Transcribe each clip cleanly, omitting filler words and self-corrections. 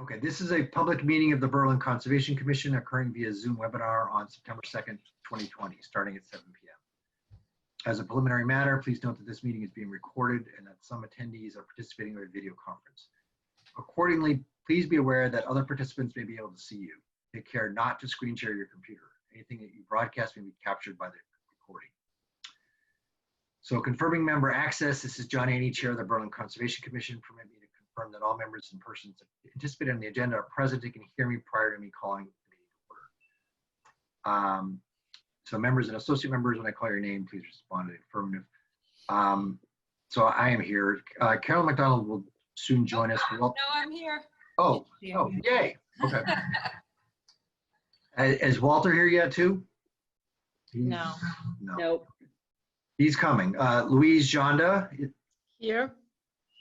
Okay, this is a public meeting of the Berlin Conservation Commission occurring via Zoom webinar on September 2nd, 2020, starting at 7 p.m. As a preliminary matter, please note that this meeting is being recorded and that some attendees are participating in a video conference. Accordingly, please be aware that other participants may be able to see you. Take care not to screen share your computer. Anything that you broadcast may be captured by the recording. So confirming member access, this is John Aney, Chair of the Berlin Conservation Commission. Permit me to confirm that all members and persons that anticipated on the agenda are present and can hear me prior to me calling the meeting to order. So members and associate members, when I call your name, please respond in the affirmative. So I am here. Carol McDonald will soon join us. No, I'm here. Oh, yay. Okay. Is Walter here yet too? No. Nope. He's coming. Louise Jonda. Here.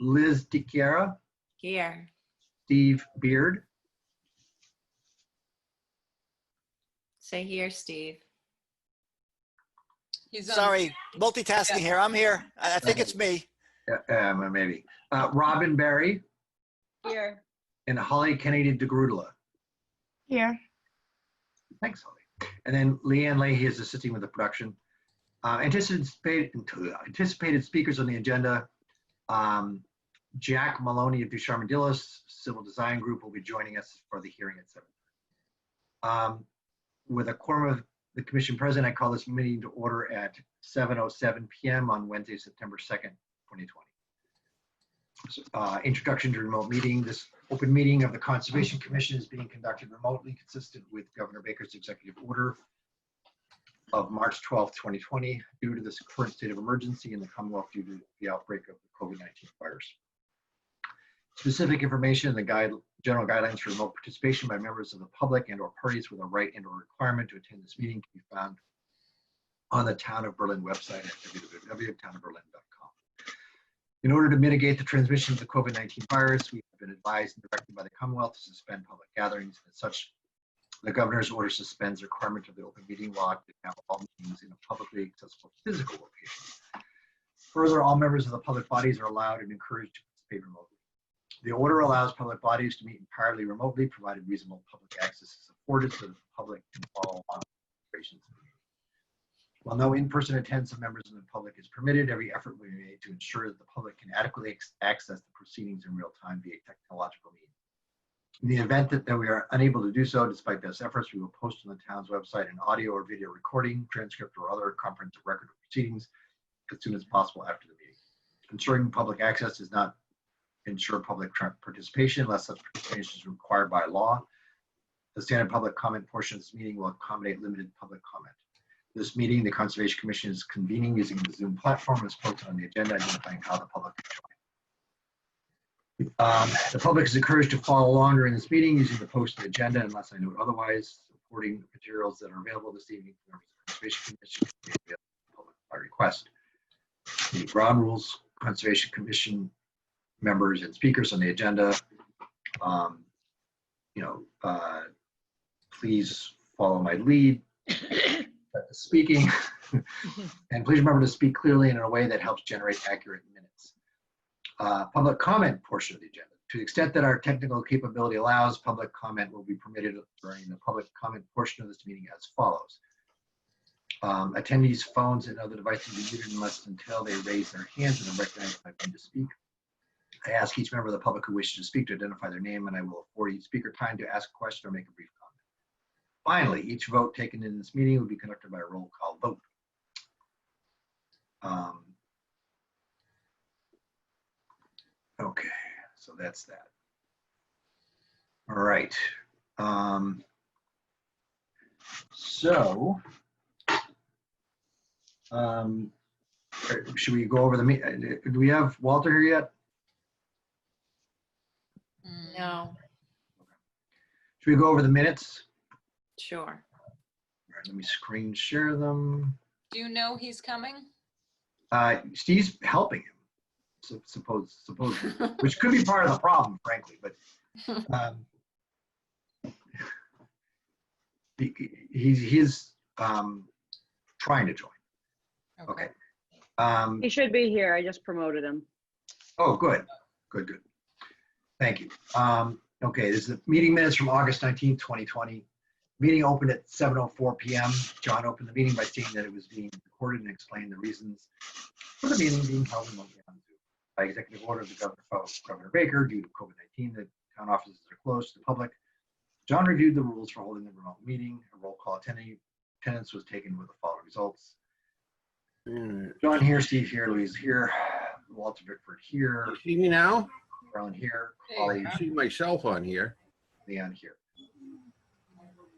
Liz DiChiara. Here. Steve Beard. Say here, Steve. Sorry, multitasking here. I'm here. I think it's me. Maybe. Robin Berry. Here. And Holly Kennedy DeGrudela. Here. Thanks, Holly. And then Leanne Leahy is assisting with the production. Anticipated speakers on the agenda. Jack Maloney of Ducharme Dillis Civil Design Group will be joining us for the hearing at 7. With a quorum of the commission present, I call this meeting to order at 7:07 p.m. on Wednesday, September 2nd, 2020. Introduction to remote meeting. This open meeting of the Conservation Commission is being conducted remotely, consistent with Governor Baker's executive order of March 12th, 2020, due to this current state of emergency in the Commonwealth due to the outbreak of the COVID-19 virus. Specific information in the general guidelines for remote participation by members of the public and or parties with a right and or requirement to attend this meeting can be found on the Town of Berlin website at www.townofberlin.com. In order to mitigate the transmission of the COVID-19 virus, we have been advised and directed by the Commonwealth to suspend public gatherings. As such, the governor's order suspends the requirement of the open meeting law to have all meetings in a publicly accessible physical location. Further, all members of the public bodies are allowed and encouraged to participate remotely. The order allows public bodies to meet entirely remotely, provided reasonable public access is afforded so that the public can follow along with operations of the meeting. While no in-person attendance of members of the public is permitted, every effort will be made to ensure that the public can adequately access the proceedings in real time via technological means. In the event that we are unable to do so, despite best efforts, we will post on the town's website an audio or video recording, transcript, or other comprehensive record of proceedings as soon as possible after the meeting. Ensuring public access does not ensure public participation unless such participation is required by law. The standard public comment portion of this meeting will accommodate limited public comment. This meeting, the Conservation Commission is convening using the Zoom platform as posted on the agenda, identifying how the public can join. The public is encouraged to follow along during this meeting using the posted agenda unless I note otherwise. Supporting materials that are available this evening for members of the Conservation Commission may be available to the public by request. The ground rules, Conservation Commission members and speakers on the agenda. Please follow my lead at the speaking. And please remember to speak clearly and in a way that helps generate accurate minutes. Public comment portion of the agenda. To the extent that our technical capability allows, public comment will be permitted during the public comment portion of this meeting as follows. Attendees' phones and other devices will be muted until they raise their hands and are recognized by me to speak. I ask each member of the public who wishes to speak to identify their name, and I will afford each speaker time to ask a question or make a brief comment. Finally, each vote taken in this meeting will be conducted by a roll call vote. Okay, so that's that. All right. Should we go over the meeting? Do we have Walter here yet? No. Should we go over the minutes? Sure. All right, let me screen share them. Do you know he's coming? Steve's helping him, supposedly, which could be part of the problem, frankly, but he's trying to join. Okay. He should be here. I just promoted him. Oh, good. Good. Thank you. Okay, this is the meeting minutes from August 19th, 2020. Meeting opened at 7:04 p.m. John opened the meeting by stating that it was being recorded and explained the reasons for the meeting being held remotely on Zoom. By executive order of the Governor Baker, due to COVID-19, the town offices are closed to the public. John reviewed the rules for holding the remote meeting. A roll call attendance was taken with the following results. John here, Steve here, Louise here, Walter Bickford here, You see me now? Carolyn here, Holly, I see myself on here. Leon here.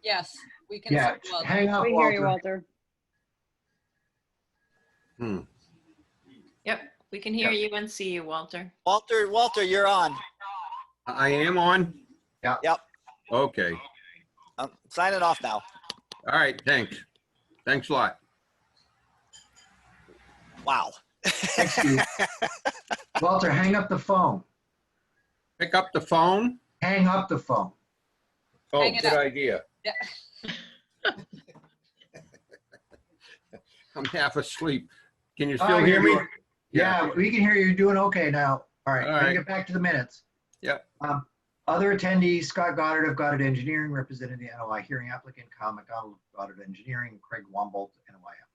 Yes, we can. Yeah, see Walter. hang up, We hear you, Walter. Walter. Yep, we can hear you and see you, Walter. Walter, you're on. I am on? Yep. Okay. I'm signing off now. All right, thanks. Thanks a lot. Wow. Thanks, Steve. Walter, hang up the phone. Pick up the phone? Hang up the phone. Oh, Hang it good up. idea. Yeah. I'm half asleep. Can you Oh, still hear me? Yeah, we can hear you. You're doing okay now. All right, All let me right. get back to the minutes. Yep. Other attendees, Scott Goddard of Goddard Engineering, representing the NOI hearing applicant, Kyle McDonald of Goddard Engineering, Craig Wombolt, NOIM.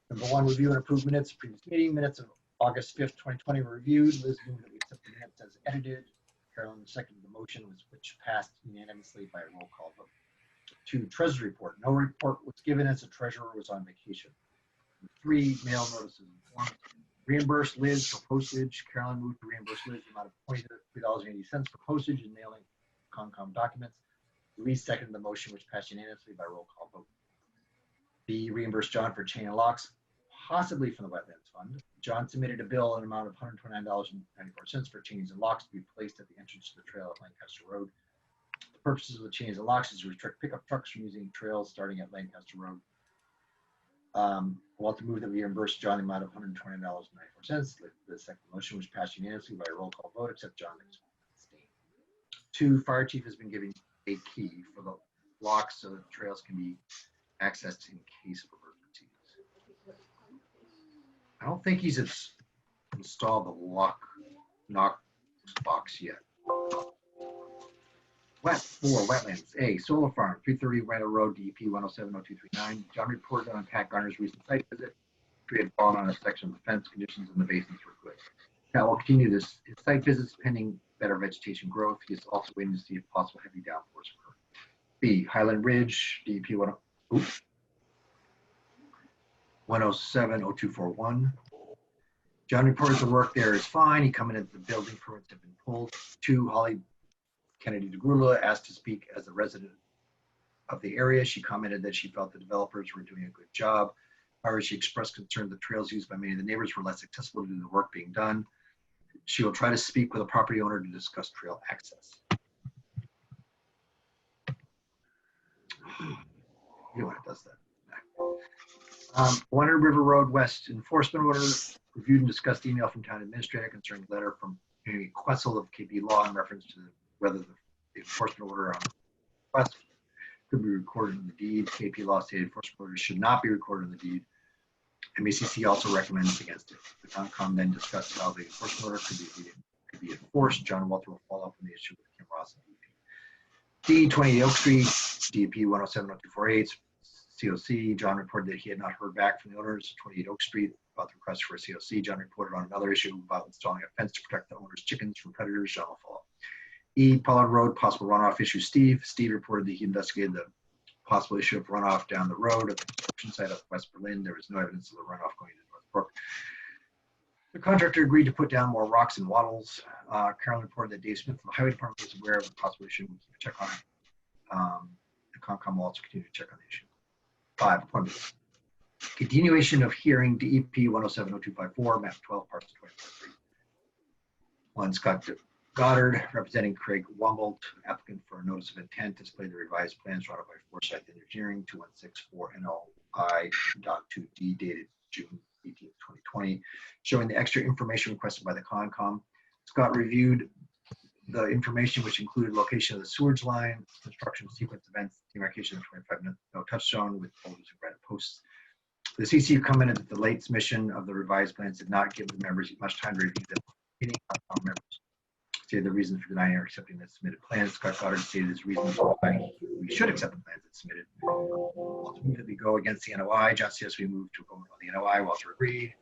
Number one, review and approve minutes of previous meeting. Minutes of August 5th, 2020 were reviewed. Liz moved that we accept the minutes as edited. Carolyn seconded the motion, which passed unanimously by a roll call vote. 2, treasury report. No report was given as the treasurer was on vacation. 3, mail notices and forms. Reimburse Liz for postage. Carolyn moved to reimburse Liz the amount of $23.80 for postage and mailing Concom documents. Louise seconded the motion, which passed unanimously by roll call vote. B, reimburse John for chain and locks, possibly from the Wetlands Fund. John submitted a bill in an amount of $129.94 for chains and locks to be placed at the entrance to the trail at Lancaster Road. The purposes of the chains and locks is to restrict pickup trucks from using trails starting at Lancaster Road. Walter moved that we reimburse John the amount of $120.94. The second motion was passed unanimously by a roll call vote, except John abstained. 2, fire chief has been given a key for the locks so that trails can be accessed in case of emergencies. I don't think he's installed the knock box yet. 4, wetlands. A, solar farm, 330 Randall Road, DEP 1070239. John reported on Pat Garner's recent site visit. Tree had fallen on a section of the fence. Conditions in the basins were good. Pat will continue his site visits pending better vegetation growth. He is also waiting to see if possible heavy downpours occur. B, Highland Ridge, DEP 1070241. John reported the work there is fine. He commented that the building permits have been pulled. 2, Holly Kennedy DeGrula asked to speak as a resident of the area. She commented that she felt the developers were doing a good job. However, she expressed concern the trails used by many of the neighbors were less accessible due to the work being done. She will try to speak with a property owner to discuss trail access. You know what it does that. 100 River Road West enforcement order, reviewed and discussed email from town administrator concerning letter from Amy Quessel of KP Law in reference to whether the enforcement order on request could be recorded in the deed. KP Law stated enforcement orders should not be recorded in the deed. MECC also recommends against it. The Concom then discussed how the enforcement order could be enforced. John Walter will follow up on the issue with Kim Ross and DEP. D, 28 Oak Street, DEP 1070248. COC. John reported that he had not heard back from the owners of 28 Oak Street about the request for a COC. John reported on another issue about installing a fence to protect the owner's chickens from predators. John will follow up. E, Pollard Road, possible runoff issue. Steve reported that he investigated the possible issue of runoff down the road at the construction site of West Berlin. There was no evidence of the runoff going to Northbrook. The contractor agreed to put down more rocks and wattles. Carolyn reported that Dave Smith from the Highway Department was aware of the possible issue. We'll keep a check on it. The Concom will also continue to check on the issue. 5, appointments. Continuation of hearing, DEP 1070254, map 12, parcel 23. 1, Scott Goddard, representing Craig Wombolt, applicant for a notice of intent to display the revised plans drawn up by Forsyth Engineering, 2164 NOI.2D, dated June 18, 2020, showing the extra information requested by the Concom. Scott reviewed the information, which included location of the sewage line, construction sequence events, demarcation of 25 no touch zone with boulders and granite posts. The CC commented that the late submission of the revised plans did not give the members much time to review them. Members. stated the reason for denying or accepting the submitted plans. Scott Goddard stated his reasons why we should accept the plans that submitted. Walter moved that we go against the NOI. John says we moved to go on the NOI. Walter agreed.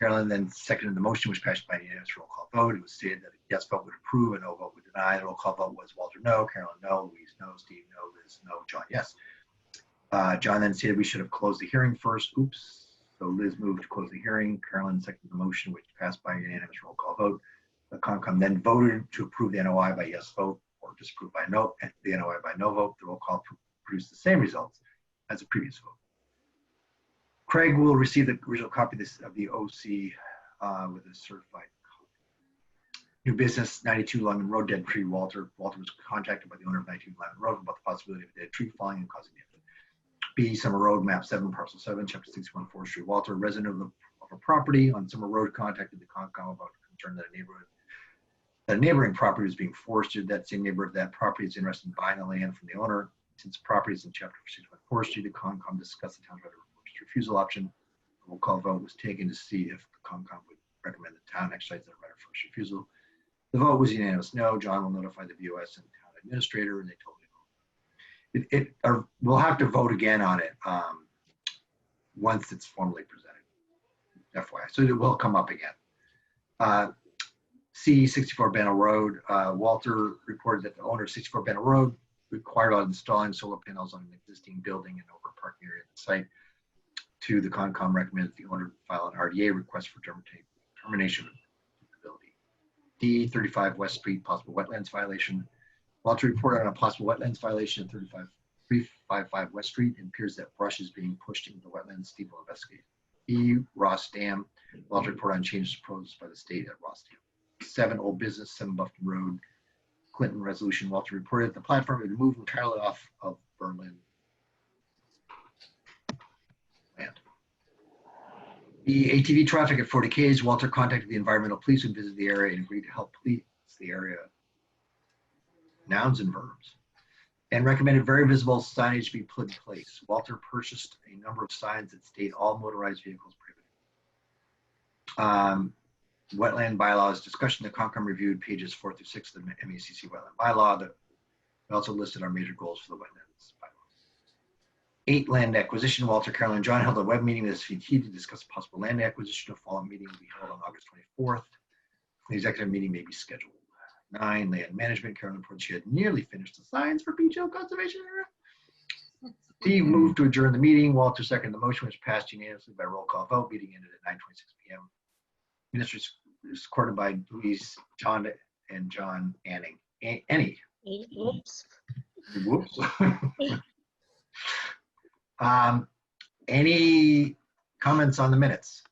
Carolyn then seconded the motion, which passed by unanimous roll call vote. It was stated that a yes vote would approve, a no vote would deny. The roll call vote was Walter no, Carolyn no, Louise no, Steve no, Liz no, John yes. John then stated we should have closed the hearing first. Oops. So Liz moved to close the hearing. Carolyn seconded the motion, which passed by unanimous roll call vote. The Concom then voted to approve the NOI by yes vote or disapprove by no, and the NOI by no vote. The roll call produced the same results as the previous vote. Craig will receive the original copy of the OC with a certified copy. New business, 92 Lemon Road, dead tree. Walter was contacted by the owner of 92 Lemon Road about the possibility of a dead tree falling and causing damage. B, Summer Road, map 7, parcel 7, chapter 61, Forestry. Walter, resident of a property on Summer Road, contacted the Concom about concern that a neighboring property was being forested. That same neighbor of that property is interested in buying the land from the owner. Since the property is in chapter 61 Forestry, the Concom discussed the town's right of refusal option. A roll call vote was taken to see if the Concom would recommend the town exercise their right of first refusal. The vote was unanimous no. John will notify the BOS and town administrator, and they told me no. We'll have to vote again on it once it's formally presented, FYI. So it will come up again. C, 64 Bennell Road. Walter reported that the owner of 64 Bennell Road required on installing solar panels on an existing building and over parking area at the site. To the Concom recommended the owner file an RDA request for termination of ability. D, 35 West Street, possible wetlands violation. Walter reported on a possible wetlands violation at 355 West Street. It appears that brush is being pushed into the wetlands. Steve will investigate. E, Ross Dam. Walter reported on changes proposed by the state at Ross Dam. 7, Old Business, 7 Buffton Road. Clinton resolution. Walter reported that the platform had been moved entirely off of Berlin land. The ATV traffic at 40 Ks. Walter contacted the environmental police who visited the area and agreed to help police the area. Nouns and verbs. And recommended very visible signage be put in place. Walter purchased a number of signs that state all motorized vehicles prohibited. Wetland bylaws discussion. The Concom reviewed pages 4 through 6 of the MACC wetland bylaw. That we also listed our major goals for the wetlands bylaw. 8, land acquisition. Walter, Carolyn, and John held a web meeting with SVT to discuss possible land acquisition. A following meeting will be held on August 24th. The executive meeting may be scheduled. 9, land management. Carolyn reported she had nearly finished the signs for Beach Hill Conservation Area. Steve moved to adjourn the meeting. Walter seconded the motion, which passed unanimously by roll call vote. Meeting ended at 9:26 p.m. Ministers recorded by Louise, John, and John Anning. Any. Oops. Whoops. Any comments on the minutes?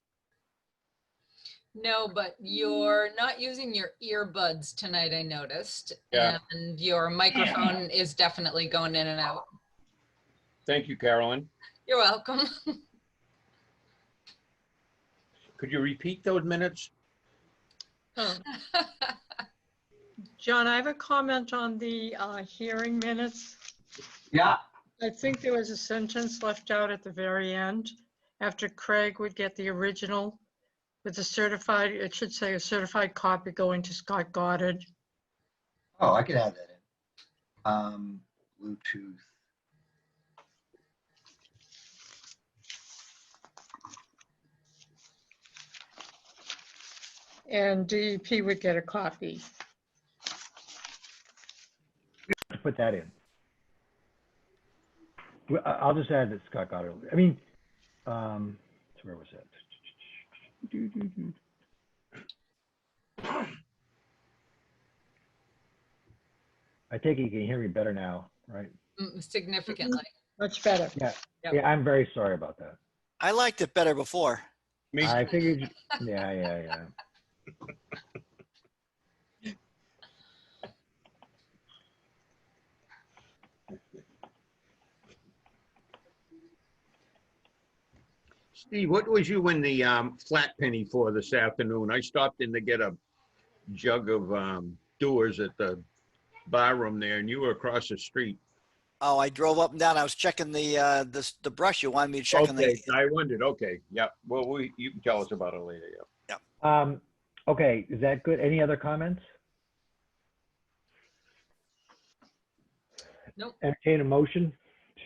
No, but you're not using your earbuds tonight, I noticed. Yeah. And your microphone is definitely going in and out. Thank you, Carolyn. You're welcome. Could you repeat those minutes? Oh. John, I have a comment on the hearing minutes. Yeah. I think there was a sentence left out at the very end after Craig would get the original with the certified, it should say a certified copy going to Scott Goddard. Oh, I could add that in. Bluetooth. And DEP would get a copy. Put that in. I'll just add that Scott got it. I mean, so where was that? I take it you can hear me better now, right? Significantly. Much better. Yeah. Yep. Yeah, I'm very sorry about that. I liked it better before. Me, I figured, yeah. Steve, what was you in the flat penny for this afternoon? I stopped in to get a jug of Dewar's at the bar room there, and you were across the street. Oh, I drove up and down. I was checking the brush. You wanted me to check on Okay, the. I wondered. Okay, yeah. Well, you can tell us about it later. Yeah. Okay, is that good? Any other comments? Nope. entertain a motion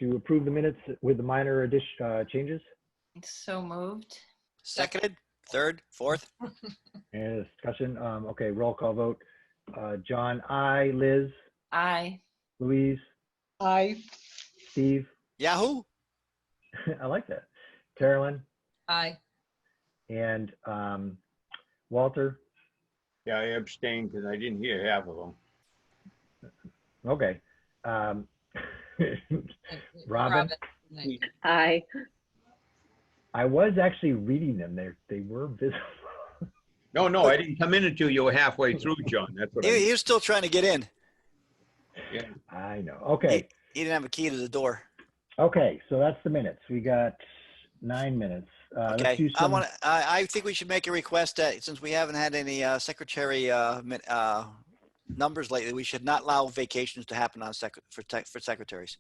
to approve the minutes with the minor addition, changes. So moved. Seconded, third, fourth. And discussion. Okay, roll call vote. John, I, Liz, Aye. Louise, Aye. Steve. Yahoo! I like that. Carolyn Aye. and Walter. Yeah, I abstained because I didn't hear half of them. Okay. Robin. Aye. Aye. I was actually reading them. They were visible. No, I didn't come in until you were halfway through, John. That's what I He was still trying to get in. yeah. I know. Okay. He didn't have a key to the door. Okay. So that's the minutes. We got 9 minutes. Let's Okay. do I some. want. I think we should make a request that since we haven't had any secretary numbers lately, we should not allow vacations to happen on for secretaries.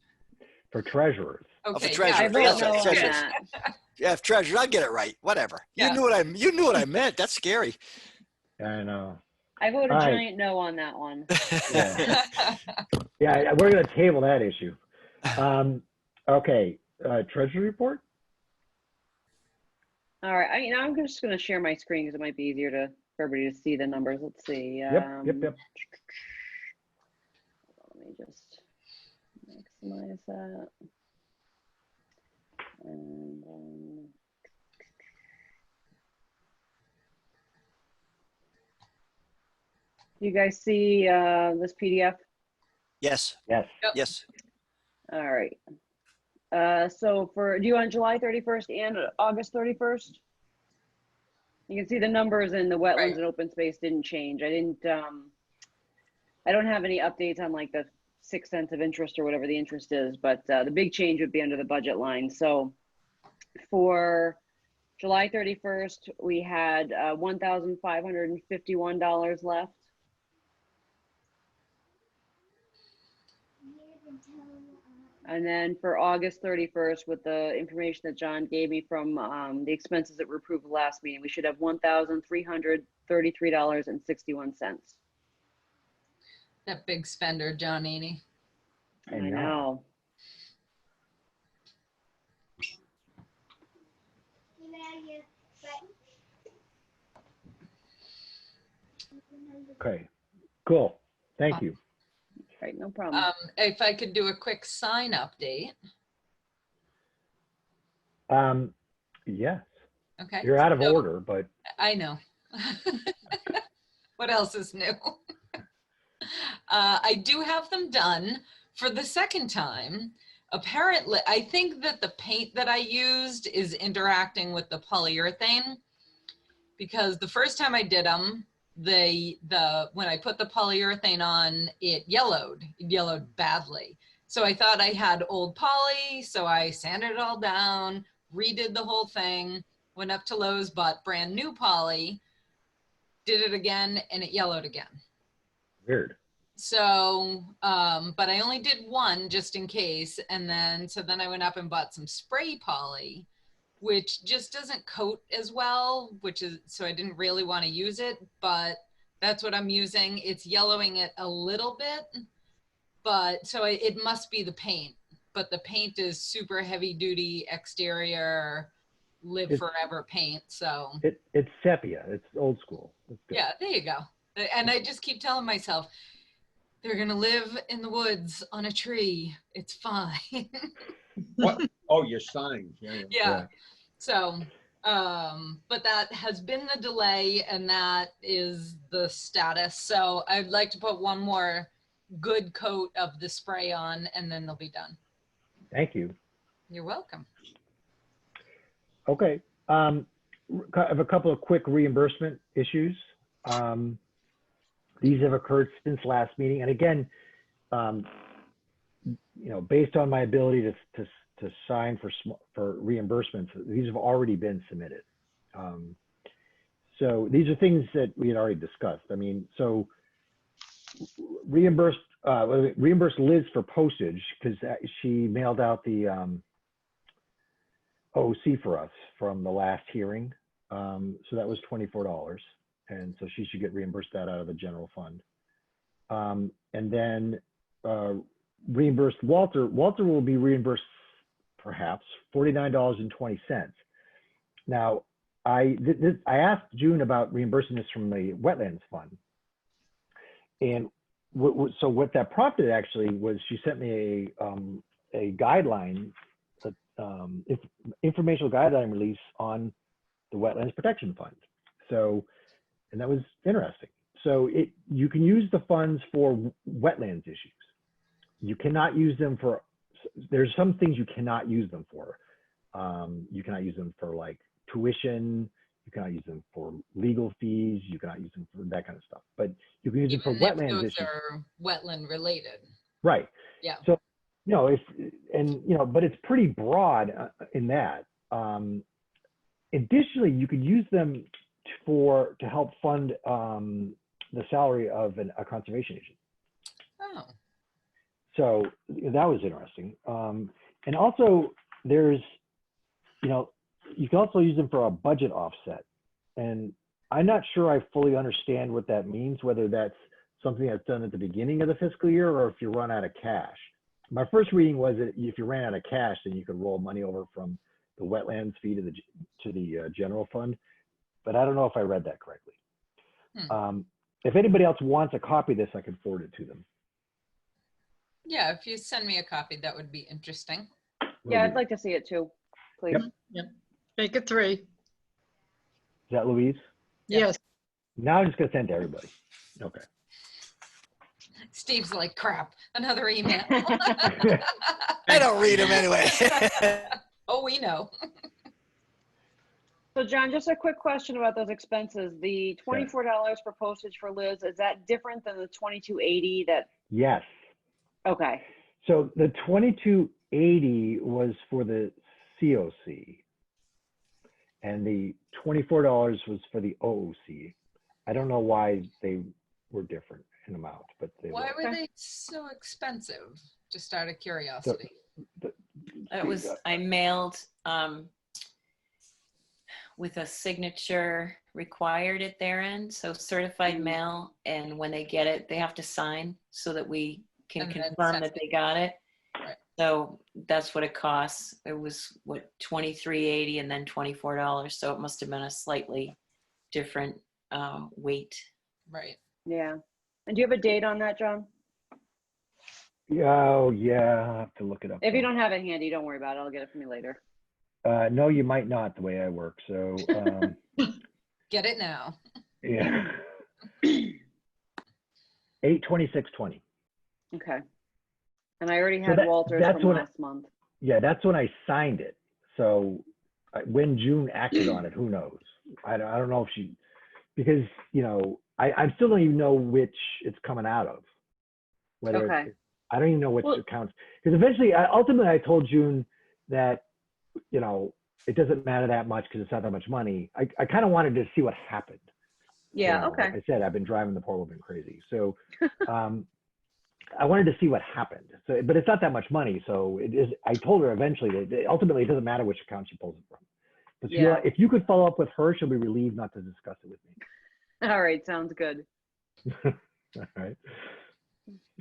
For treasurers. Okay. treasure. I yeah, vote Yes, no on treasures. that. Yeah, if treasurer, I'll get it right. Whatever. Yeah. You knew what I meant. That's scary. I know. I vote a All right. giant no on that one. Yeah. Yeah, we're going to table that issue. Okay. Treasury report. All right, I'm just gonna share my screen because it might be easier for everybody to see the numbers. Let's see. Yep. Let me just maximize that. And you guys see this PDF? Yes. Yes. Yes. All right. So do you want July 31st and August 31st? You can see the numbers in the wetlands Right. and open space didn't change. I don't have any updates on like the 6 cents of interest or whatever the interest is, but the big change would be under the budget line. So for July 31st, we had $1,551 left. And then for August 31st, with the information that John gave me from the expenses that were approved last meeting, we should have $1,333.61. That big spender, John Aney. I I know. know. Okay. Cool. Thank you. Right, no problem. If I could do a quick sign update. Yes. Okay. You're out of So- order, but I know. What else is new? I do have them done for the second time. Apparently, I think that the paint that I used is interacting with the polyurethane, because the first time I did them, when I put the polyurethane on, it yellowed badly. So I thought I had old poly, so I sanded it all down, redid the whole thing, went up to Lowe's, bought brand new poly, did it again, and it yellowed again. weird. So, but I only did one just in case. And then I went up and bought some spray poly, which just doesn't coat as well, so I didn't really want to use it, but that's what I'm using. It's yellowing it a little bit, but so it must be the paint, but the paint is super heavy duty exterior, live It's- forever paint. So It's sepia. It's old school. It's good. yeah, there you go. And I just keep telling myself, they're going to live in the woods on a tree. It's fine. What? Oh, your signs. Yeah. Yeah. So, but that has been the delay, and that is the status. So I'd like to put one more good coat of the spray on, and then they'll be done. Thank you. You're welcome. Okay. I have a couple of quick reimbursement issues. These have occurred since last meeting. And again, based on my ability to sign for reimbursements, these have already been submitted. So these are things that we had already discussed. I mean, so reimburse Liz for postage because she mailed out the OC for us from the last hearing. So that was $24. And so she should get reimbursed that out of the general fund. And then reimburse Walter. Walter will be reimbursed perhaps $49.20. Now, I asked June about reimbursing this from the Wetlands Fund. And so what that prompted actually was she sent me a guideline, informational guideline release on the Wetlands Protection Fund. So, and that was interesting. So you can use the funds for wetlands issues. You cannot use them for, there's some things you cannot use them for. You cannot use them for like tuition. You cannot use them for legal fees. You cannot use them for that kind of stuff. But you can use them for Even if wetlands those issues. are wetland related. Right. Yeah. So, but it's pretty broad in that. Additionally, you could use them to help fund the salary of a conservation agent. Oh. So that was interesting. And also there's, you can also use them for a budget offset. And I'm not sure I fully understand what that means, whether that's something that's done at the beginning of the fiscal year or if you run out of cash. My first reading was that if you ran out of cash, then you could roll money over from the wetlands fee to the general fund. But I don't know if I read that correctly. If anybody else wants a copy of this, I can forward it to them. Yeah, if you send me a copy, that would be interesting. Yeah, I'd like to see it too, please. Yep. Make it 3. Is that Louise? Yeah. Yes. Now I'm just gonna send it to everybody. Okay. Steve's like, crap, another email. I don't read them anyway. Oh, we know. So John, just a quick question about those expenses. The $24 for postage for Liz, is that different than the $22.80 that, Yes. okay. So the $22.80 was for the COC, and the $24 was for the OOC. I don't know why they were different in amount, but they Why were. were they so expensive? Just out of curiosity. It was, I mailed with a signature required at their end. So certified mail, and when they get it, they have to sign so that we can And then confirm send that it. they got it. Right. So that's what it costs. It was what, $23.80 and then $24. So it must have been a slightly different weight. Right. Yeah. And do you have a date on that, John? Oh, yeah, I'll have to look it up. If you don't have it handy, don't worry about it. I'll get it from you later. No, you might not, the way I work. So, Get it now. yeah. 8/26/20. Okay. And I already So had Walter's that's from what last month. Yeah, that's when I signed it. So when June acted on it, who knows? I don't know if she, because, I still don't even know which it's coming out of. Whether Okay. I don't even know which Well- accounts. Because eventually, ultimately, I told June that, it doesn't matter that much because it's not that much money. I kind of wanted to see what happened. Yeah, okay. Like I said, I've been driving the poor woman crazy. So I wanted to see what happened. So, but it's not that much money. So it is. I told her eventually that ultimately it doesn't matter which account she pulls it from. But Yeah. if you could follow up with her, she'll be relieved not to discuss it with me. All right, sounds good. All right.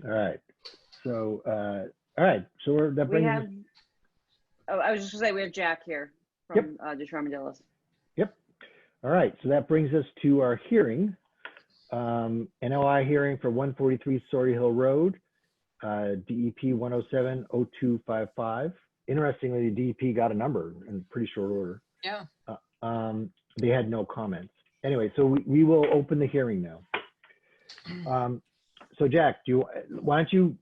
All right. So all right. So that We brings have, us. I was just gonna say, we have Jack here from Detroit Armadillos. Yep. All right. So that brings us to our hearing. NOI hearing for 143 Sawyer Hill Road, DEP 107-0255. Interestingly, the DEP got a number in pretty short order. Yeah. They had no comments. Anyway, so we will open the hearing now. So Jack, why don't you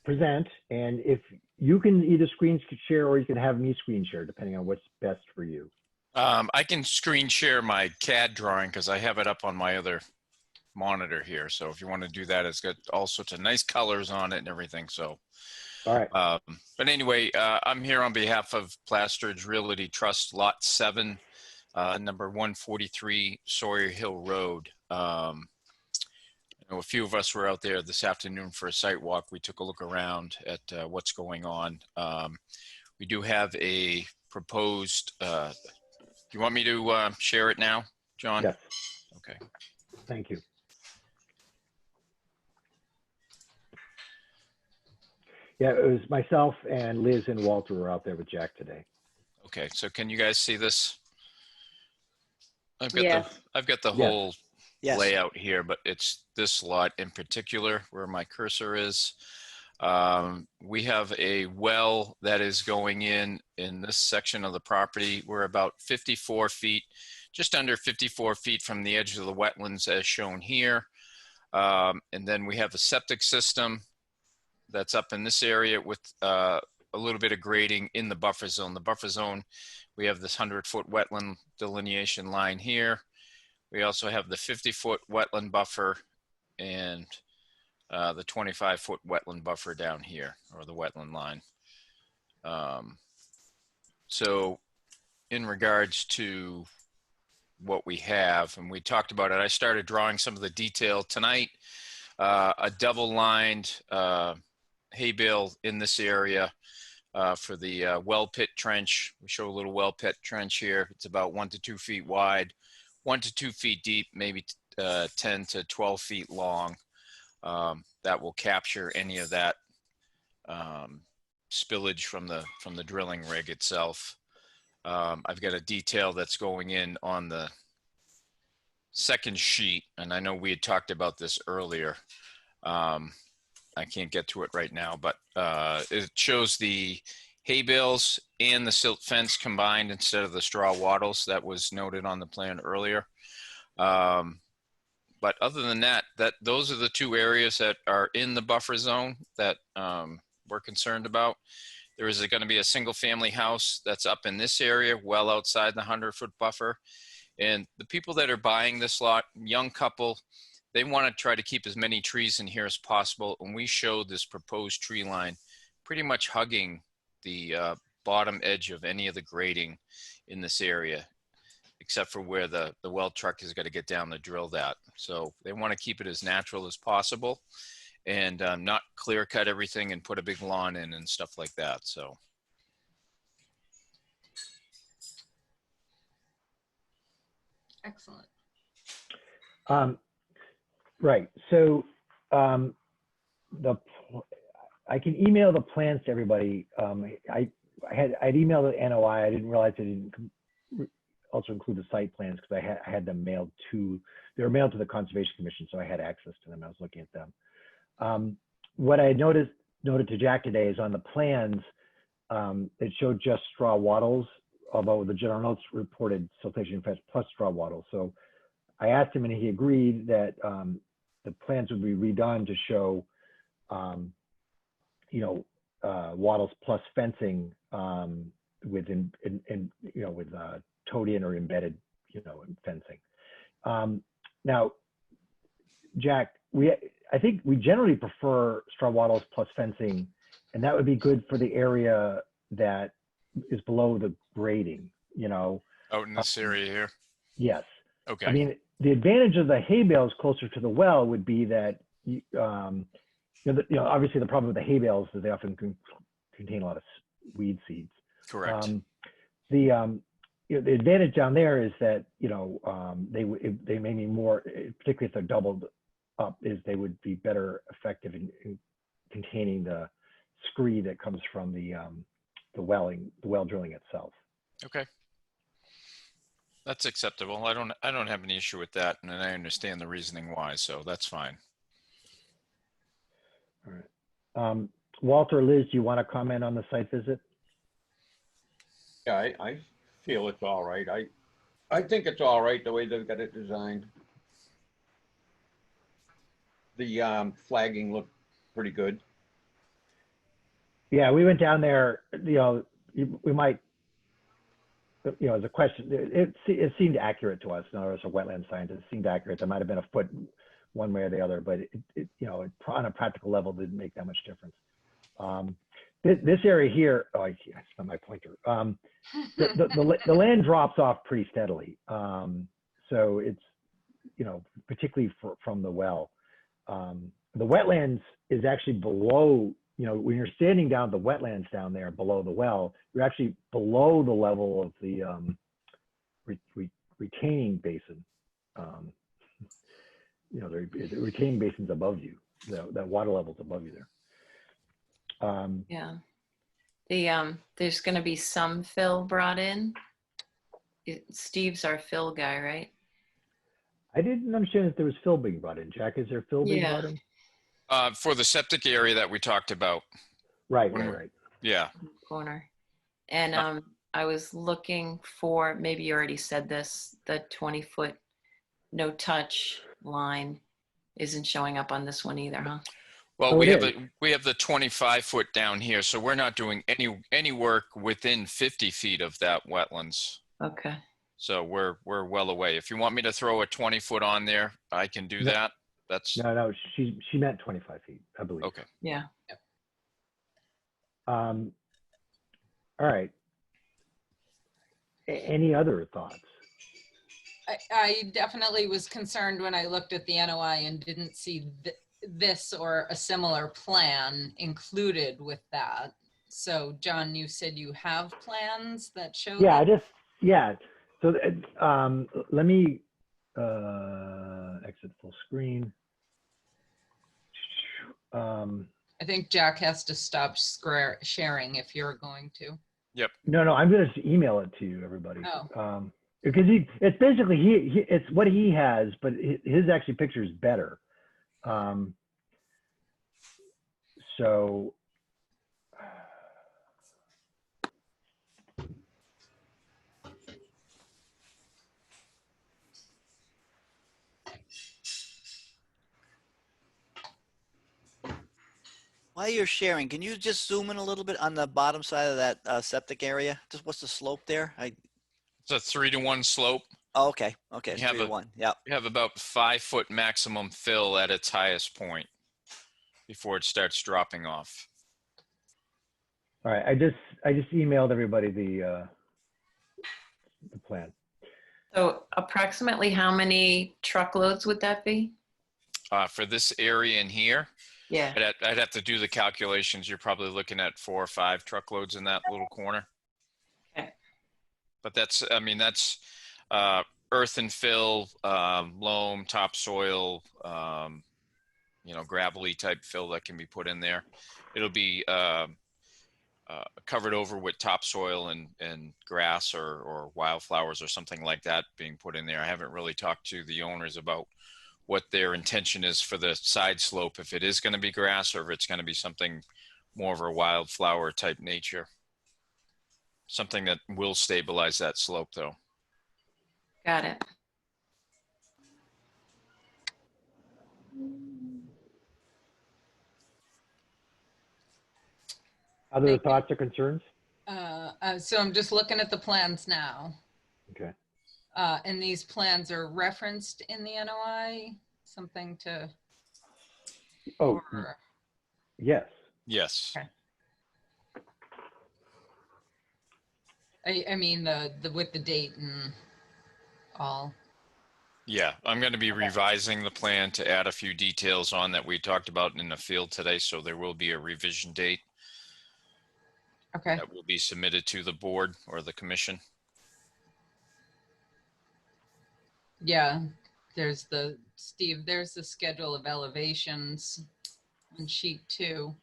present, and if you can either screen share or you can have me screen share, depending on what's best for you. I can screen share my CAD drawing because I have it up on my other monitor here. So if you want to do that, it's got all sorts of nice colors on it and everything. So, All right. but anyway, I'm here on behalf of Plastridge Realty Trust, Lot 7, number 143 Sawyer Hill Road. A few of us were out there this afternoon for a site walk. We took a look around at what's going on. We do have a proposed, do you want me to share it now, John? Yes. Okay. Thank you. Yeah, it was myself and Liz and Walter were out there with Jack today. Okay, so can you guys see this? I've got Yes. the Yes. whole Yes. layout here, but it's this lot in particular where my cursor is. We have a well that is going in this section of the property. We're about 54 feet, just under 54 feet from the edge of the wetlands as shown here. And then we have a septic system that's up in this area with a little bit of grading in the buffer zone. The buffer zone, we have this 100-foot wetland delineation line here. We also have the 50-foot wetland buffer and the 25-foot wetland buffer down here, or the wetland line. So in regards to what we have, and we talked about it, I started drawing some of the detail tonight. A double-lined hay bale in this area for the well pit trench. We show a little well pit trench here. It's about 1 to 2 feet wide, 1 to 2 feet deep, maybe 10 to 12 feet long. That will capture any of that spillage from the drilling rig itself. I've got a detail that's going in on the second sheet, and I know we had talked about this earlier. I can't get to it right now, but it shows the hay bales and the silt fence combined instead of the straw wattles that was noted on the plan earlier. But other than that, those are the two areas that are in the buffer zone that we're concerned about. There is going to be a single family house that's up in this area, well outside the 100-foot buffer. And the people that are buying this lot, young couple, they want to try to keep as many trees in here as possible. And we showed this proposed tree line pretty much hugging the bottom edge of any of the grading in this area, except for where the well truck is going to get down to drill that. So they want to keep it as natural as possible and not clear cut everything and put a big lawn in and stuff like that. So. Excellent. Right. So I can email the plans to everybody. I'd emailed the NOI. I didn't realize I didn't also include the site plans because I had them mailed to. They were mailed to the Conservation Commission, so I had access to them. I was looking at them. What I noted to Jack today is on the plans, it showed just straw wattles, although the general notes reported siltation fence plus straw wattles. So I asked him and he agreed that the plans would be redone to show, wattles plus fencing with towed in or embedded, fencing. Now, Jack, I think we generally prefer straw wattles plus fencing, and that would be good for the area that is below the grading, Out in this area here? Yes. Okay. I mean, the advantage of the hay bales closer to the well would be that, obviously the problem with the hay bales is they often contain a lot of weed seeds. Correct. The advantage down there is that, they may be more, particularly if they're doubled up, is they would be better effective in containing the scree that comes from the well drilling itself. Okay. That's acceptable. I don't have any issue with that, and I understand the reasoning why, so that's fine. All right. Walter, Liz, do you want to comment on the site visit? Yeah, I feel it's all right. I think it's all right the way they've got it designed. The flagging looked pretty good. Yeah, we went down there, we might, as a question, it seemed accurate to us. As a wetland scientist, it seemed accurate. There might have been a foot one way or the other, but it on a practical level didn't make that much difference. This area here, it's not my pointer. The land drops off pretty steadily. So it's, particularly from the well. The wetlands is actually below, when you're standing down the wetlands down there below the well, you're actually below the level of the retaining basin. The retaining basin's above you. That water level's above you there. Yeah. There's gonna be some fill brought in. Steve's our fill guy, right? I didn't understand that there was fill being brought in. Jack, is there fill being Yeah. brought in? For the septic area that we talked about. Right, When right, we- right. Yeah. Corner. And I was looking for, maybe you already said this, the 20-foot no touch line isn't showing up on this one either, huh? Well, Oh, we it have the 25-foot down here, so we're not doing any work within 50 feet of that wetlands. Okay. So we're well away. If you want me to throw a 20-foot on there, I can do No. that. That's No, she meant 25 feet, I believe. okay. Yeah. All right. Any other thoughts? I definitely was concerned when I looked at the NOI and didn't see this or a similar plan included with that. So John, you said you have plans that show Yeah, that? yeah. So let me exit full screen. I think Jack has to stop sharing if you're going to. No, I'm going to email it to you, everybody. Oh. Because it's basically it's what he has, but his actually picture is better. So While you're sharing, can you just zoom in a little bit on the bottom side of that septic area? Just what's the slope there? It's a 3-to-1 slope. Oh, okay. Okay. It's You have 3-to-1. Yep. You have about 5-foot maximum fill at its highest point before it starts dropping off. all right, I just emailed everybody the plan. So approximately how many truckloads would that be? For this area in here, Yeah. I'd have to do the calculations. You're probably looking at 4 or 5 truckloads in that little corner. Okay. But that's earth and fill, loam, topsoil, gravelly type fill that can be put in there. It'll be covered over with topsoil and grass or wildflowers or something like that being put in there. I haven't really talked to the owners about what their intention is for the side slope, if it is going to be grass or if it's going to be something more of a wildflower type nature. Something that will stabilize that slope though. Got it. Other thoughts or concerns? So I'm just looking at the plans now. Okay. And these plans are referenced in the NOI, something to, Oh, or- yes. Yes. Okay. I mean, the with the date and all. Yeah, I'm going to be revising the plan to add a few details on that we talked about in the field today. So there will be a revision date Okay. that will be submitted to the board or the commission. Yeah, there's the, Steve, there's the schedule of elevations on sheet 2.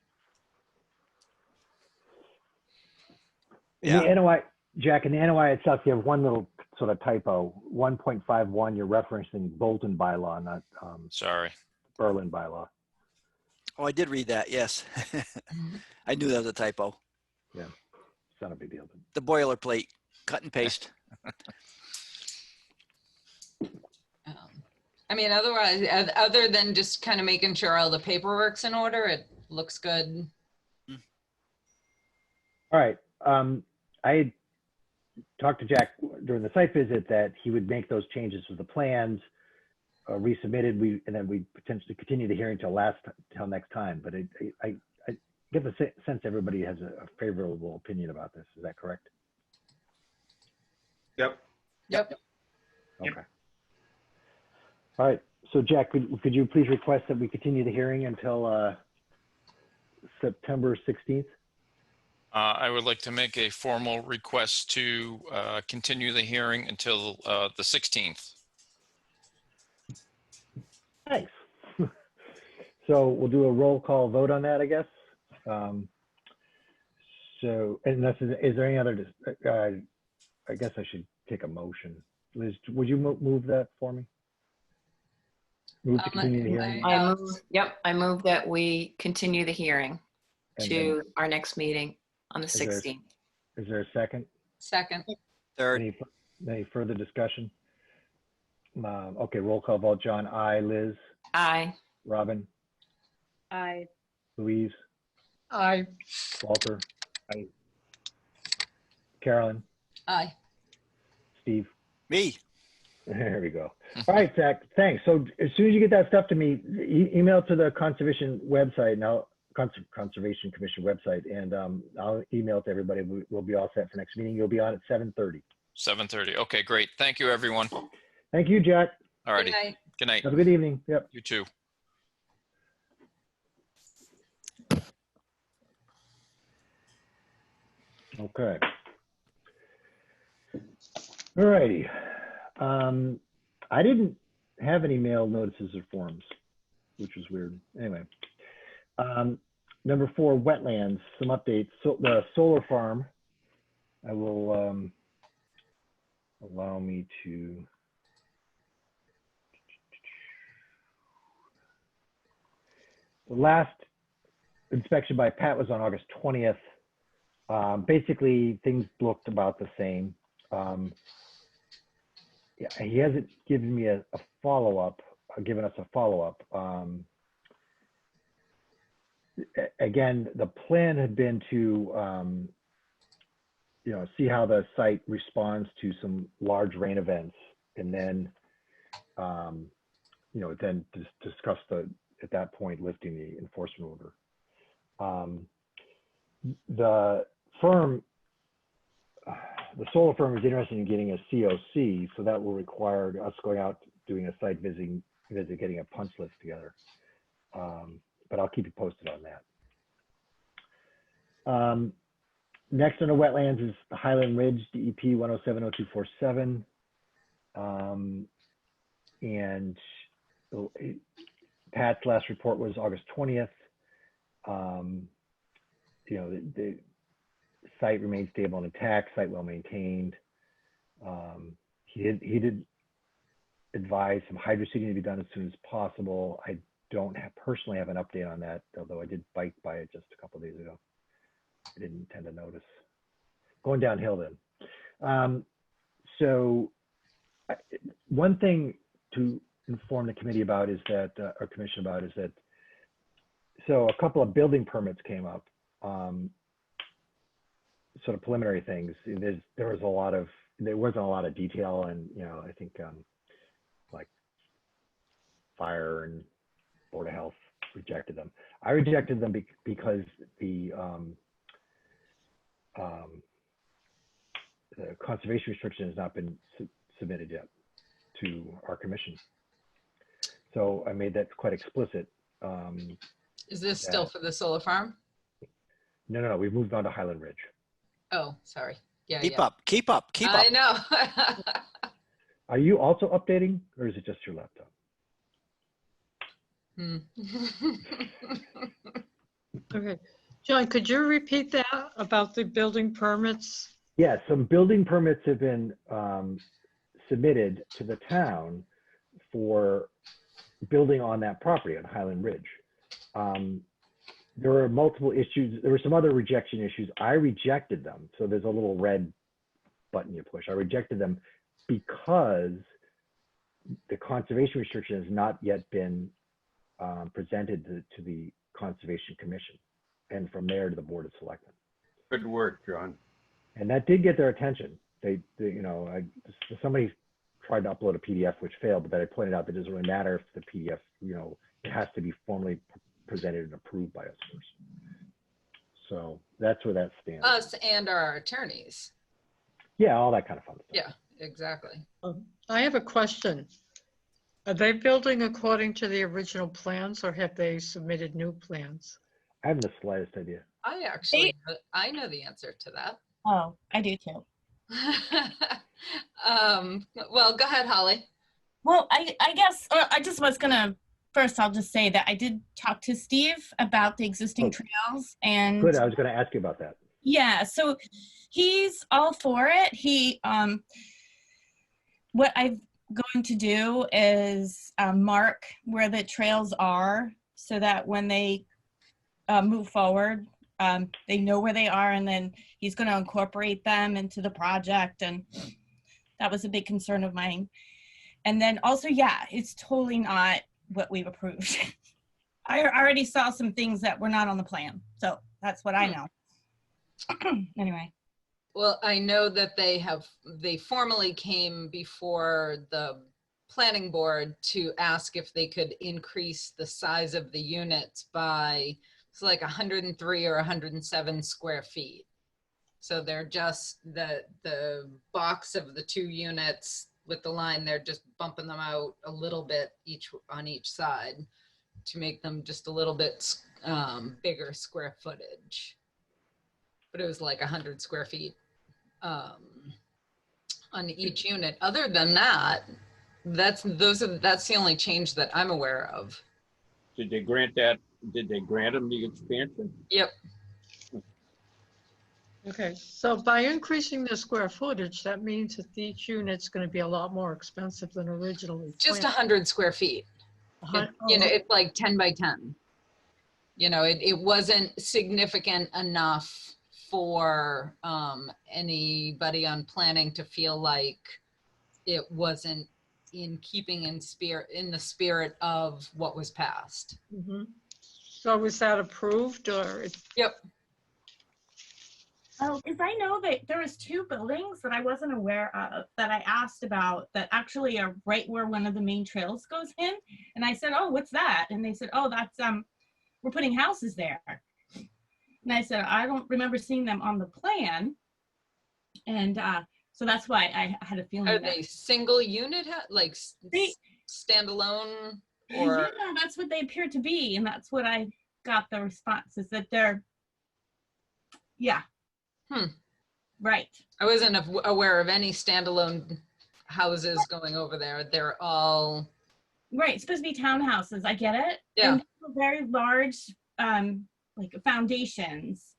In the NOI, Jack, in the NOI itself, you have one little sort of typo, 1.51, you're referencing Bolton bylaw, not Sorry. Berlin bylaw. Oh, I did read that. Yes. I knew that was a typo. Yeah, it's not a big deal. The boilerplate, cut and paste. I mean, otherwise, other than just kind of making sure all the paperwork's in order, it looks good. All right, I had talked to Jack during the site visit that he would make those changes to the plans, resubmitted, and then we potentially continue the hearing till next time. But I get the sense everybody has a favorable opinion about this. Is that correct? Yep. Yep. Okay. All right. So Jack, could you please request that we continue the hearing until September 16th? I would like to make a formal request to continue the hearing until the 16th. Nice. So we'll do a roll call vote on that, I guess. So, unless, is there any other, I guess I should take a motion. Liz, would you move that for me? Move to continue the hearing? I move that we continue the hearing And to our next meeting on the Is there- 16th. Is there a second? Second. Third, Any further discussion? Okay, roll call vote. John, aye. Liz, Aye. Robin, I, Louise, I, Walter, aye. Carolyn, Aye. Steve. me. There we go. All right, Zach, thanks. So as soon as you get that stuff to me, email to the conservation website now, Conservation Commission website, and I'll email it to everybody. We'll be all set for next meeting. You'll be on at 7:30. 7:30. Okay, great. Thank you, everyone. Thank you, Jack. All righty. Good night. Good night. Have a good evening. Yep. You too. Okay. All righty. I didn't have any mail notices or forms, which was weird. Anyway. Number 4, wetlands, some updates. So the solar farm, I will allow me to. The last inspection by Pat was on August 20th. Basically, things looked about the same. Yeah, he hasn't given me a follow-up, given us a follow-up. Again, the plan had been to, see how the site responds to some large rain events, and then, then discuss at that point, lifting the enforcement order. The firm, the solar firm is interested in getting a COC, so that will require us going out, doing a site visit, getting a punch list together. But I'll keep you posted on that. Next on the wetlands is the Highland Ridge, DEP 1070247. And Pat's last report was August 20th. The site remains stable and intact, site well maintained. He did advise some hydroseeding to be done as soon as possible. I don't personally have an update on that, although I did bike by it just a couple of days ago. I didn't tend to notice. Going downhill then. So one thing to inform the committee about is that, or commission about, is that, so a couple of building permits came up, sort of preliminary things. There wasn't a lot of detail, and I think like fire and Board of Health rejected them. I rejected them because the conservation restriction has not been submitted yet to our commission. So I made that quite explicit. Is this still for the solar farm? No, we've moved on to Highland Ridge. Oh, sorry. Yeah, Keep yeah. up. Keep up. Keep up. I know. Are you also updating, or is it just your laptop? okay. John, could you repeat that about the building permits? Yeah, some building permits have been submitted to the town for building on that property on Highland Ridge. There were multiple issues. There were some other rejection issues. I rejected them. So there's a little red button you push. I rejected them because the conservation restriction has not yet been presented to the Conservation Commission, and from there to the Board of Selectmen. Good work, John. And that did get their attention. Somebody tried to upload a PDF, which failed, but then I pointed out that it doesn't really matter if the PDF, it has to be formally presented and approved by us first. So that's where that stands. Us and our attorneys. Yeah, all that kind of fun stuff. Yeah, exactly. I have a question. Are they building according to the original plans, or have they submitted new plans? I haven't the slightest idea. I know the answer to that. Oh, I do too. Well, go ahead, Holly. Well, I guess I just was gonna, first I'll just say that I did talk to Steve about the existing trails, and Good, I was going to ask you about that. Yeah, so he's all for it. What I'm going to do is mark where the trails are so that when they move forward, they know where they are, and then he's going to incorporate them into the project. And that was a big concern of mine. And then also, yeah, it's totally not what we've approved. I already saw some things that were not on the plan. So that's what I know. Anyway. Well, I know that they formally came before the planning board to ask if they could increase the size of the units by, it's like 103 or 107 square feet. So they're just the box of the 2 units with the line, they're just bumping them out a little bit on each side to make them just a little bit bigger square footage. But it was like 100 square feet on each unit. Other than that, that's the only change that I'm aware of. Did they grant that? Did they grant them the expansion? Yep. Okay, so by increasing the square footage, that means that each unit's going to be a lot more expensive than originally Just planned. 100 square feet. It's like 10 by 10. It wasn't significant enough for anybody on planning to feel like it wasn't in keeping in the spirit of what was passed. Mhm. So was that approved or? Yep. Oh, because I know that there was 2 buildings that I wasn't aware of that I asked about that actually are right where one of the main trails goes in. And I said, oh, what's that? And they said, oh, that's, we're putting houses there. And I said, I don't remember seeing them on the plan. And so that's why I had a feeling. Are they single unit, like standalone? Or yeah, that's what they appear to be. And that's what I got the response is that they're, yeah. Right. I wasn't aware of any standalone houses going over there. They're all right. It's supposed to be townhouses. I get it. Yeah. And very large, like foundations,